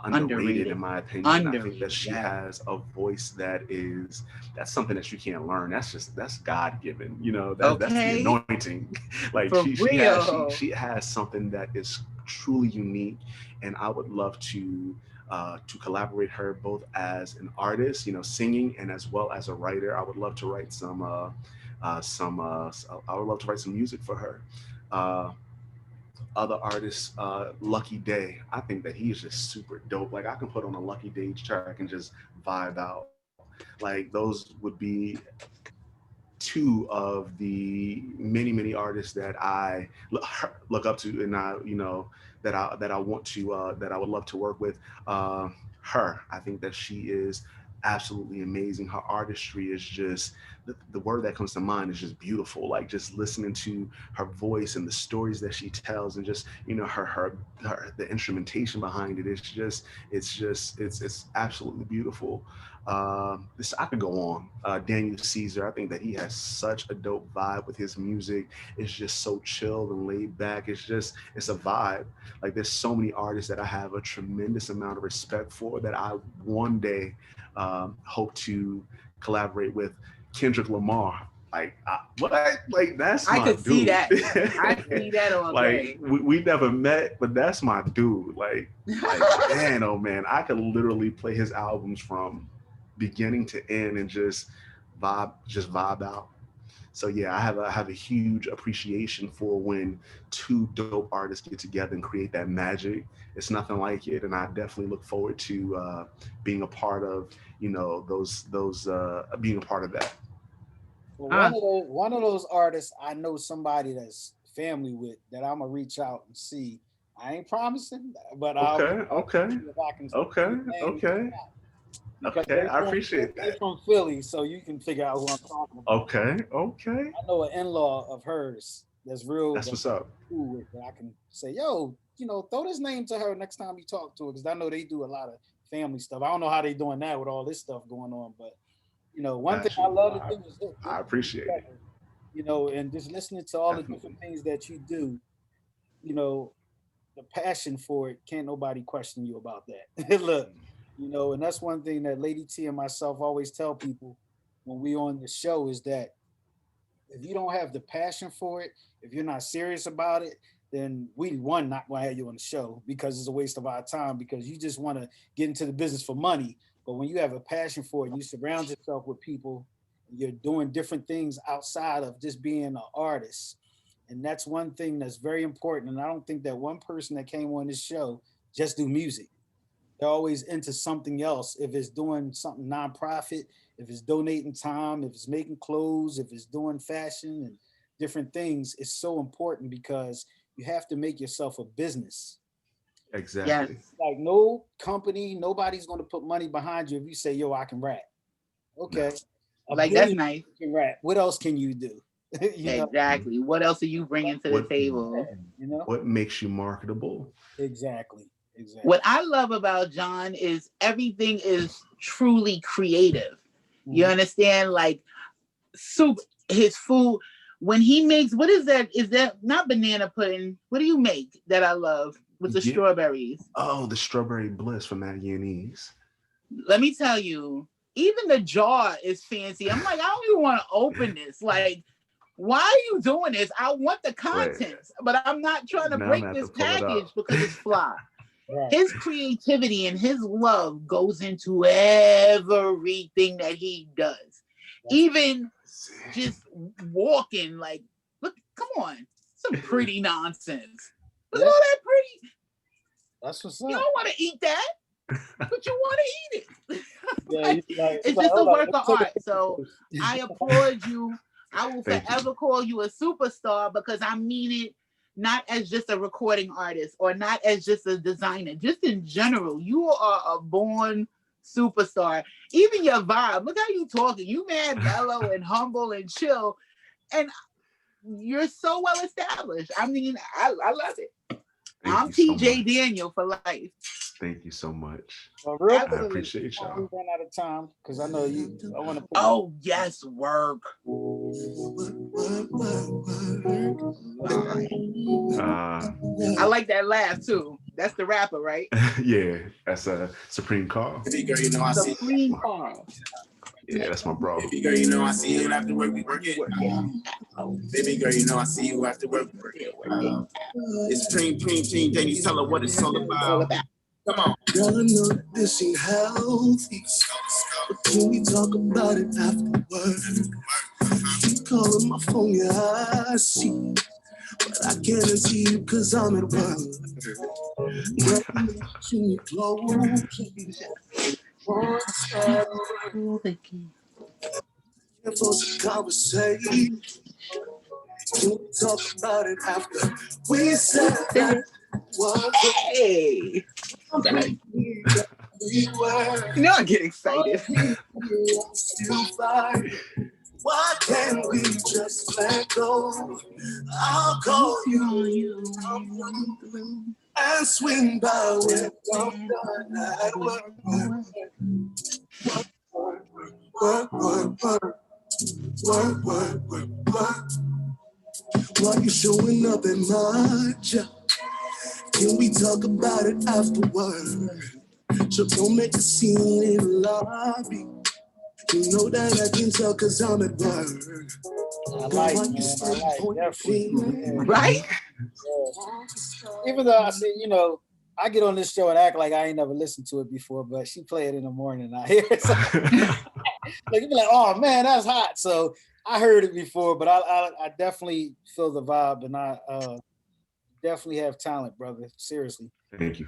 underrated in my opinion. I think that she has a voice that's something that you can't learn. That's God given, you know, that's the anointing. Like she has something that is truly unique, and I would love to to collaborate her both as an artist, singing, and as well as a writer. I would love to write I would love to write some music for her. Uh, Other artists, Lucky Day. I think that he's just super dope. Like I can put on a Lucky Day track and just vibe out. Like those would be two of the many artists that I look up to, and that I want to that I would love to work with. Her, I think that she is absolutely amazing. Her artistry is just the word that comes to mind is just beautiful. Like just listening to her voice and the stories that she tells, and just her the instrumentation behind it. It's absolutely beautiful. This I could go on. Daniel Caesar, I think that he has such a dope vibe with his music. It's just so chill and laid back. It's a vibe. Like there's so many artists that I have a tremendous amount of respect for that I one day hope to collaborate with. Kendrick Lamar. Like what? Like that's my I could dude. see that. I see that all day. Like we never met, but that's my dude. Like man, oh man, I could literally play his albums from beginning to end and just vibe out. So yeah, I have a huge appreciation for when two dope artists get together and create that magic. It's nothing like it, and I definitely look forward to being a part of those being a part of that. Well, one of those artists I know somebody that's family with that I'm gonna reach out and see. I ain't promising, but Okay. see if I can. Okay. Okay, I appreciate They're that. from Philly, so you can figure out who I'm talking about. Okay. I know an in-law of hers that's real. That's what's up. Cool with that. I can say, yo, throw this name to her next time you talk to her, because I know they do a lot of family stuff. I don't know how they doing that with all this stuff going on, but one thing I love to do is I appreciate it. And just listening to all the different things that you do, the passion for it, can't nobody question you about that. Look, and that's one thing that Lady T and myself always tell people when we on the show is that if you don't have the passion for it, if you're not serious about it, then we not going to have you on the show, because it's a waste of our time, because you just want to get into the business for money. But when you have a passion for it, you surround yourself with people, you're doing different things outside of just being an artist. And that's one thing that's very important. And I don't think that one person that came on this show just do music. They're always into something else. If it's doing something nonprofit, if it's donating time, if it's making clothes, if it's doing fashion and different things, it's so important, because you have to make yourself a business. Exactly. Yes. Like no company, nobody's going to put money behind you if you say, yo, I can rap. Okay. Like that's nice. You can rap. What else can you do? Exactly. What else are you bringing to the table? What makes you marketable? Exactly. What I love about John is everything is truly creative. Mm-hmm. You understand? Like soup, his food, when he makes, what is that? Is that not banana pudding? What do you make that I love with the strawberries? Oh, the strawberry bliss from Maggie and E's. Let me tell you, even the jar is fancy. I'm like, I don't even want to open this. Like, why are you doing this? I want the contents, but I'm not trying to break this package because it's fly. Right. His creativity and his love goes into everything that he does. Even just walking, like, look, come on, some pretty nonsense. Look at all that pretty. That's what's up. You don't want to eat that, but you want to eat it. It's just a work of art. So I applaud you. I will forever call you a superstar, because I mean it. Not as just a recording artist or not as just a designer, just in general. You are a born superstar. Even your vibe, look how you talking. You mad mellow and humble and chill. And you're so well established. I mean, I love it. I'm JDVNL for life. Thank you so much. Well, I appreciate y'all. We run out of time because I know you. I want to. Oh yes, work. I like that laugh too. That's the rapper, right? Yeah, that's a Supreme Call. Supreme Call. Yeah, that's my bro. Baby girl, I see you after work, we work it. Baby girl, I see you after work, we work it. It's Dream, Jamie, tell her what it's all about. Girl, I know that this ain't healthy, but can we talk about it afterward? Keep calling my phone, yeah, I see, but I can't answer you cause I'm at work. Girl, can you close? For some conversation, can we talk about it after we said that? Hey, you know I get excited. Still fine. Why can't we just let go? I'll call you and swing by when I'm done at work. Work, work, work, work, work, work, work. Why you showing up at my job? Can we talk about it afterward? So don't make a scene in the lobby. You know that I can tell cause I'm at work. I like, man. I like, definitely. Yeah. Right? Yeah. Even though I see, I get on this show and act like I ain't never listened to it before, but she play it in the morning and I hear it. So, like, you be like, oh man, that's hot. So I heard it before, but I definitely feel the vibe, and I definitely have talent, brother. Seriously. Thank you.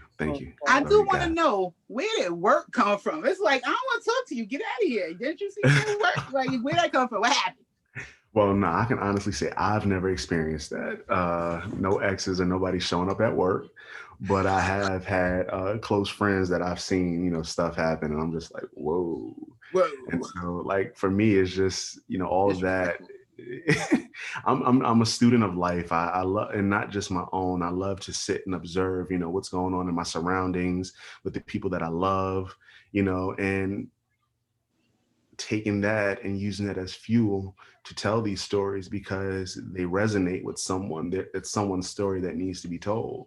I do want to know, where did work come from? It's like, I don't want to talk to you. Get out of here. Didn't you see that work? Like, where'd that come from? What happened? Well, no, I can honestly say I've never experienced that. No exes or nobody showing up at work, but I have had close friends that I've seen, stuff happen, and I'm just like, whoa. And so, like, for me, it's just, all of that. I'm a student of life. I love, and not just my own. I love to sit and observe, what's going on in my surroundings with the people that I love, and taking that and using it as fuel to tell these stories because they resonate with someone. It's someone's story that needs to be told.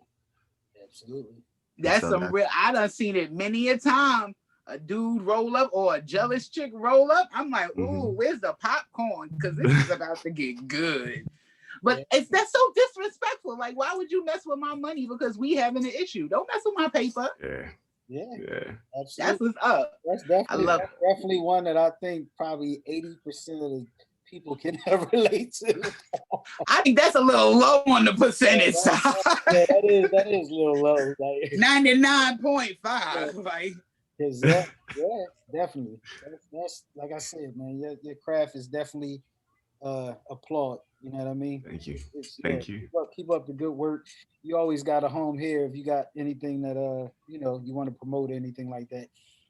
Absolutely. That's real. I done seen it many a time. A dude roll up or a jealous chick roll up. I'm like, ooh, where's the popcorn? Because this is about to get good. But that's so disrespectful. Like, why would you mess with my money because we having an issue? Don't mess with my paper. Yeah. Absolutely. That's what's up. That's definitely one that I think probably 80% of the people can relate to. I think that's a little low on the percentage side. Yeah, that is a little low. Like 99.5. Like, definitely. That's like I said, man. Your craft is definitely applaud. You know what I mean? Thank you. Thank you. Keep up the good work. You always got a home here if you got anything that you want to promote, anything like that.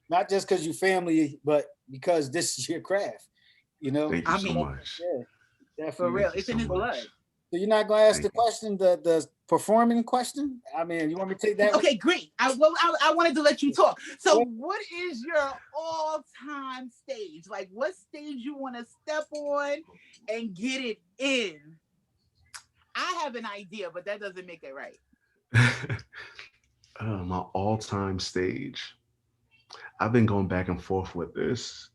Not just because you family, but because this is your craft. Thank you so much. Yeah, definitely. For real, it's in his blood. So you're not gonna ask the question, the performing question? I mean, you want me to take that? Okay, great. I wanted to let you talk. So what is your all-time stage? Like, what stage you want to step on and get it in? I have an idea, but that doesn't make it right. My all-time stage. I've been going back and forth with this.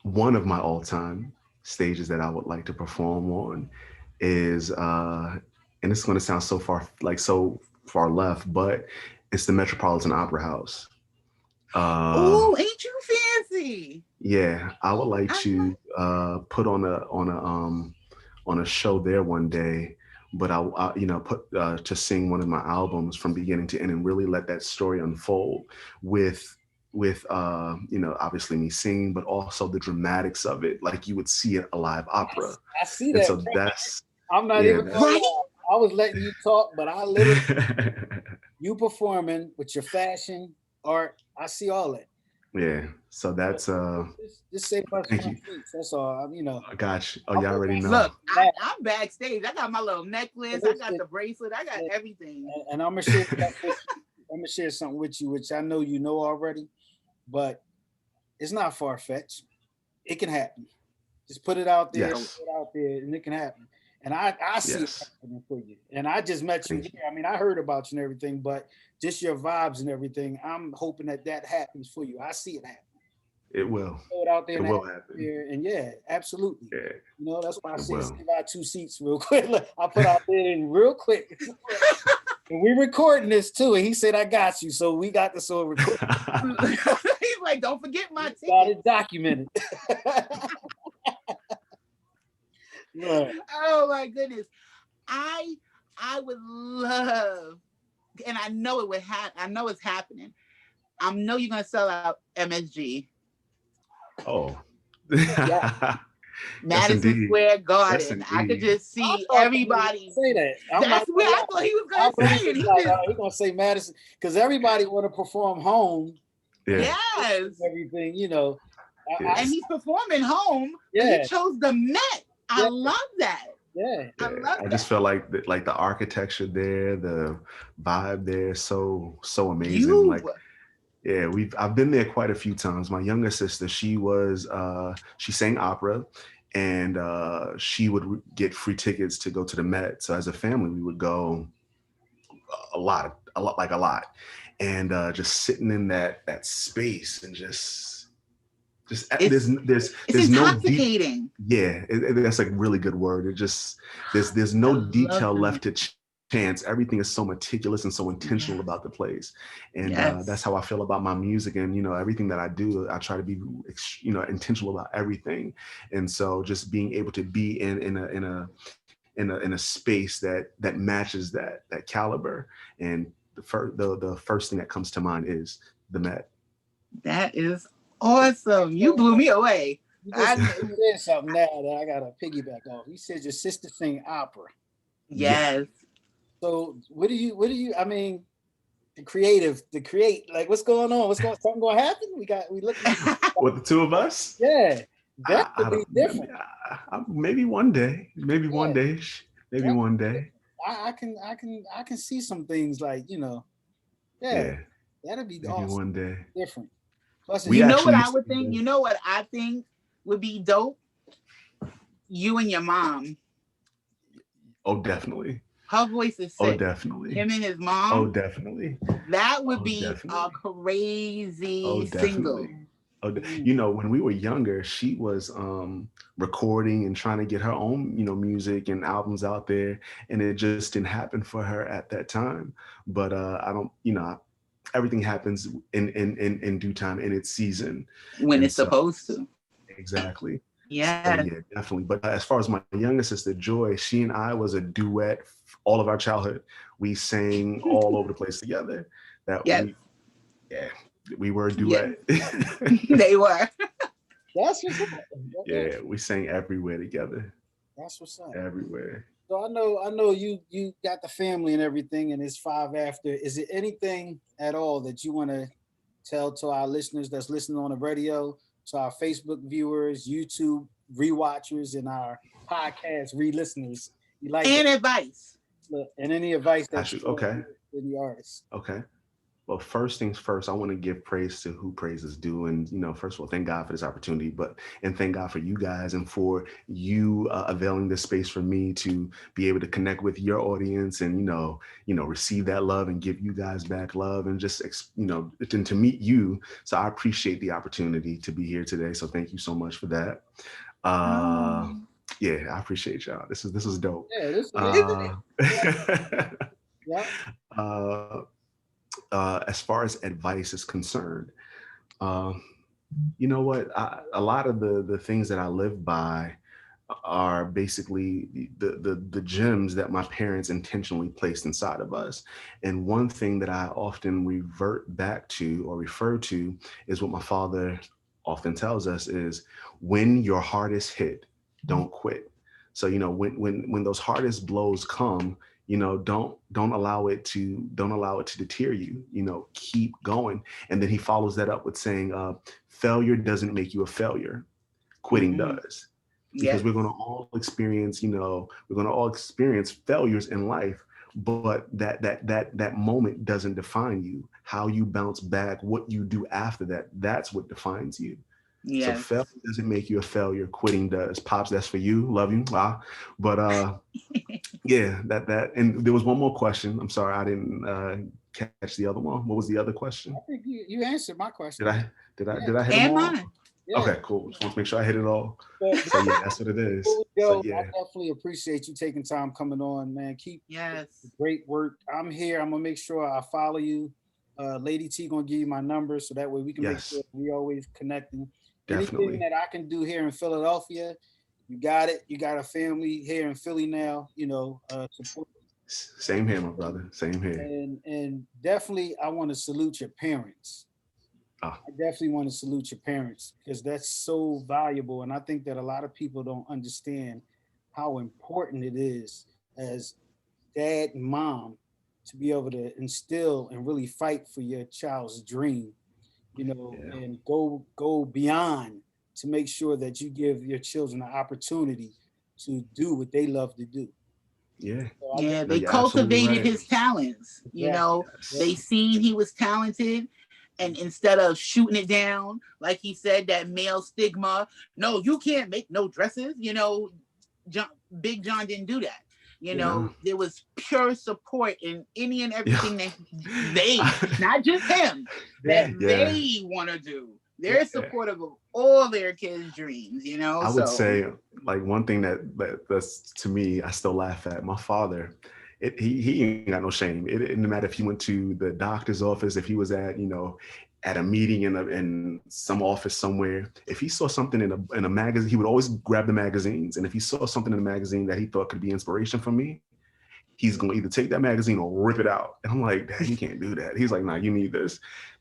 One of my all-time stages that I would like to perform on is, and it's going to sound so far left, but it's the Metropolitan Opera House. Oh, ain't you fancy? Yeah, I would like to put on a show there one day, but I put to sing one of my albums from beginning to end and really let that story unfold with obviously me singing, but also the dramatics of it, like you would see at a live opera. I see that. And so I'm not even right. I was letting you talk, but I literally you performing with your fashion art. I see all that. Yeah. So that's just say my feet. That's all. I got you. Oh, y'all already know. Look, I'm backstage. I got my little necklace. I got the bracelet. I got everything. And I'm gonna share something with you, which I know you know already, but it's not far-fetched. It can happen. Just put it out there, yes. Put it out there, and it can happen. And I see it happening for you. And I just met you here. I mean, I heard about you and everything, but just your vibes and everything, I'm hoping that happens for you. I see it happen. It will. Throw it out there. It will happen. And yeah, absolutely. Yeah. You know, that's why I said will. give out 2 seats real quick. Look, I put out there in real quick. And we recording this too, and he said, "I got you." So we got this on record. He's like, "Don't forget my ticket." Got it documented. Yeah. Oh my goodness, I would love, and I know it would happen. I know it's happening. I know you're gonna sell out MSG. Oh. Yeah. Madison Square Garden. I could just see everybody say that. That's where I thought he was going to say it. He's going to say Madison because everybody want to perform home. Yeah. Yes. Everything, you know. And he's performing home. Yeah. He chose the Met. I love that. Yeah. I just felt like the architecture there, the vibe there, so amazing. Yeah, I've been there quite a few times. My younger sister, she sang opera, and she would get free tickets to go to the Met. So as a family, we would go a lot, and just sitting in that space and just there's no deep, that's a really good word. It just there's no detail left to chance. Everything is so meticulous and so intentional about the place, and that's how I feel about my music. And everything that I do, I try to be intentional about everything. And so just being able to be in a space that matches that caliber, and the first thing that comes to mind is the Met. That is awesome. You blew me away. You said something now that I gotta piggyback off. You said your sister sing opera. Yes. So what do you, I mean, the create, like what's going on? Something going to happen? We looking with the two of us? Yeah. That could be different. Maybe one day. One day. One day. I can see some things like, that'd be maybe awesome. One day. Different. Plus, you know what I would think? You know what I think would be dope? You and your mom. Oh, definitely. Her voice is sick. Oh, definitely. Him and his mom. Oh, definitely. That would be a crazy single. Oh, when we were younger, she was recording and trying to get her own, music and albums out there, and it just didn't happen for her at that time. But I don't, everything happens in due time, in its season. When it's supposed to. Exactly. Yeah. So, yeah, definitely. But as far as my younger sister, Joy, she and I was a duet all of our childhood. We sang all over the place together. We were a duet. Yes. They were. That's what's up. Yeah, we sang everywhere together. That's what's up. Everywhere. So I know you got the family and everything, and it's 5 after. Is there anything at all that you want to tell to our listeners that's listening on the radio, to our Facebook viewers, YouTube rewatchers, and our podcast re-listeners? Advice. Look, and any advice that in the artists. Okay. Well, first things first, I want to give praise to who praise is due. And, first of all, thank God for this opportunity, and thank God for you guys and for you availing this space for me to be able to connect with your audience and, receive that love and give you guys back love and just, and to meet you. So I appreciate the opportunity to be here today. So thank you so much for that. Yeah, I appreciate y'all. This is dope. Yeah, this is as far as advice is concerned, you know what? A lot of the things that I live by are basically the gems that my parents intentionally placed inside of us. And one thing that I often revert back to or refer to is what my father often tells us is, when your heart is hit, don't quit. So, when those hardest blows come, don't allow it to deter you, keep going. And then he follows that up with saying, failure doesn't make you a failure. Quitting does. Because we're going to all experience, failures in life, but that moment doesn't define you. How you bounce back, what you do after that, that's what defines you. Yes. So failure doesn't make you a failure. Quitting does. Pops, that's for you. Love you. Wow. But yeah, that. And there was one more question. I'm sorry, I didn't catch the other one. What was the other question? I think you answered my question. Did I hit them all? Yeah. Okay, cool. Just want to make sure I hit it all. But So yeah, that's what it is. before we So go, yeah, I definitely appreciate you taking time coming on, man. Keep Yes. the great work. I'm here. I'm gonna make sure I follow you. Lady T gonna give you my number so that way we can make yes, sure we always connecting. Anything definitely. that I can do here in Philadelphia, you got it. You got a family here in Philly now. Support. Same here, my brother. Same here. And definitely I want to salute your parents. Ah, I definitely want to salute your parents because that's so valuable. And I think that a lot of people don't understand how important it is as dad and mom to be able to instill and really fight for your child's dream, yeah, and go beyond to make sure that you give your children an opportunity to do what they love to do. yeah. So I Yeah, No, they you're absolutely cultivated right. his talents. exactly. Yep. They seen he was talented, and instead of shooting it down, like he said, that male stigma, no, you can't make no dresses. John, Big John didn't do that. No. There was pure support in any and Yeah. everything that not just him, that Yeah. Yeah. they want to do. Yeah. They're supportive of all their kids' dreams, I would So say like one thing that's to me, I still laugh at. My father, he ain't got no shame. It didn't matter if he went to the doctor's office, if he was at, at a meeting in some office somewhere. If he saw something in a magazine, he would always grab the magazines. And if he saw something in the magazine that he thought could be inspiration for me, he's gonna either take that magazine or rip it out. And I'm like, Dad, you can't do that. He's like, nah, you need this.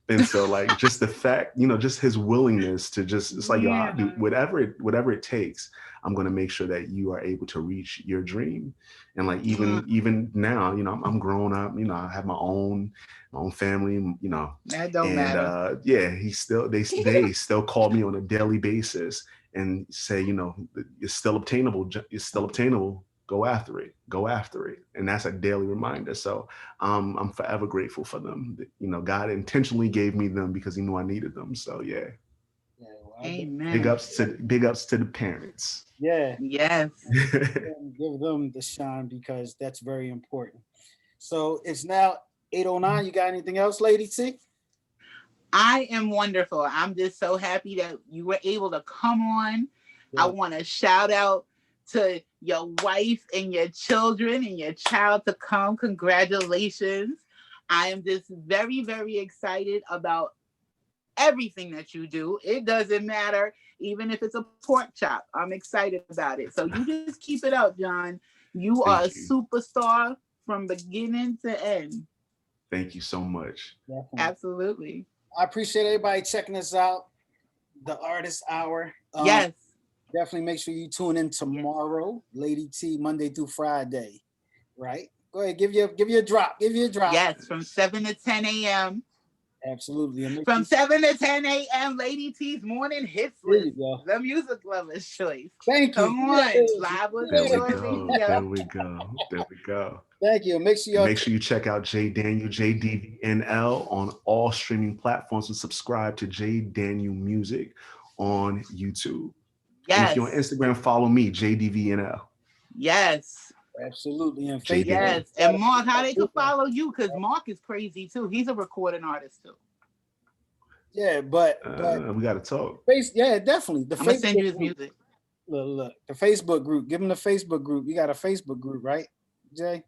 And so like just the fact, just his willingness to just, it's like, yo, I'll do whatever it takes. I'm gonna make sure that you are able to reach your dream. And like even now, I'm grown up, I have my own family, that don't and matter. yeah, they still call me on a daily basis and say, it's still obtainable, go after it. And that's a daily reminder. So I'm forever grateful for them. God intentionally gave me them because he knew I needed them. So yeah, Yeah. Amen. big ups to the parents. Yeah. Yes. And give them the shine because that's very important. So it's now 8:09. You got anything else, Lady T? I am wonderful. I'm just so happy that you were able to come on. Yeah. I want to shout out to your wife and your children and your child to come. Congratulations. I am just very, very excited about everything that you do. It doesn't matter, even if it's a pork chop. I'm excited about it. So you just keep it up, John. You are a superstar from beginning to end. Thank you so much. Definitely. Absolutely. I appreciate everybody checking us out. The Artist Hour. Yes. Definitely make sure you tune in tomorrow, Lady T, Monday through Friday. Right? Go ahead, give you a drop. Yes, from 7 to 10 a.m. Absolutely. From 7 to 10 a.m., Lady T's morning hits list. The music lover's choice. Thank you. Come on, live with There we go. Thank you. Make sure you check out J Daniel JDVNL on all streaming platforms and subscribe to J Daniel Music on YouTube. Yes. And if you're on Instagram, follow me, JDVNL. Yes. Absolutely. And JDV. Yes. And Mark, how they can follow you? Because Mark is crazy too. He's a recording artist too. Yeah, but we got to talk. Yeah, definitely. I'm gonna send you his music. Look, the Facebook group. Give him the Facebook group. You got a Facebook group, right, Jay?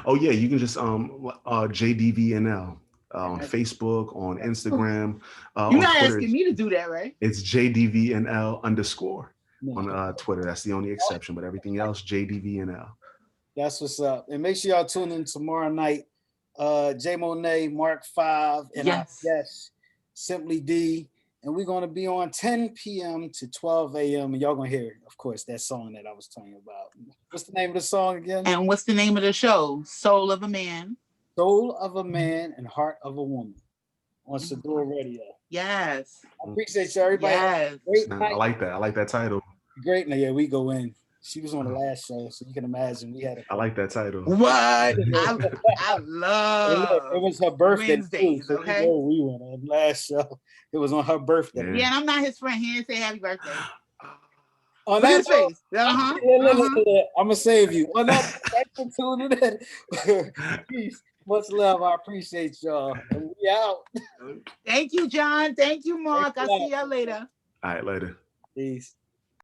Oh yeah, you can just JDVNL on Facebook, on Instagram. You're not asking me to do that, right? It's JDVNL_ on Twitter. That's the only exception, but everything else JDVNL. That's what's up. And make sure y'all tune in tomorrow night. J Monet, Mark 5, and yes, Simply D. And we're going to be on 10 p.m. to 12 a.m. And y'all going to hear, of course, that song that I was telling you about. What's the name of the song again? And what's the name of the show? Soul of a Man. Soul of a Man and Heart of a Woman on Sadior Radio. Yes. I appreciate you, everybody. Yes. Great night. I like that. I like that title. Great. Now, yeah, we go in. She was on the last show, so you can imagine we had. I like that title. What? I love. It was her birthday. Wednesdays, too, so okay. We went on the last show. It was on her birthday. Yeah, and I'm not his friend. He didn't say happy birthday. On that his face. I'm gonna save you. On that, thanks for tuning in. Peace. Much love. I appreciate y'all. And we out. Thank you, John. Thank you, Mark. I'll see y'all later. All right, later. Peace.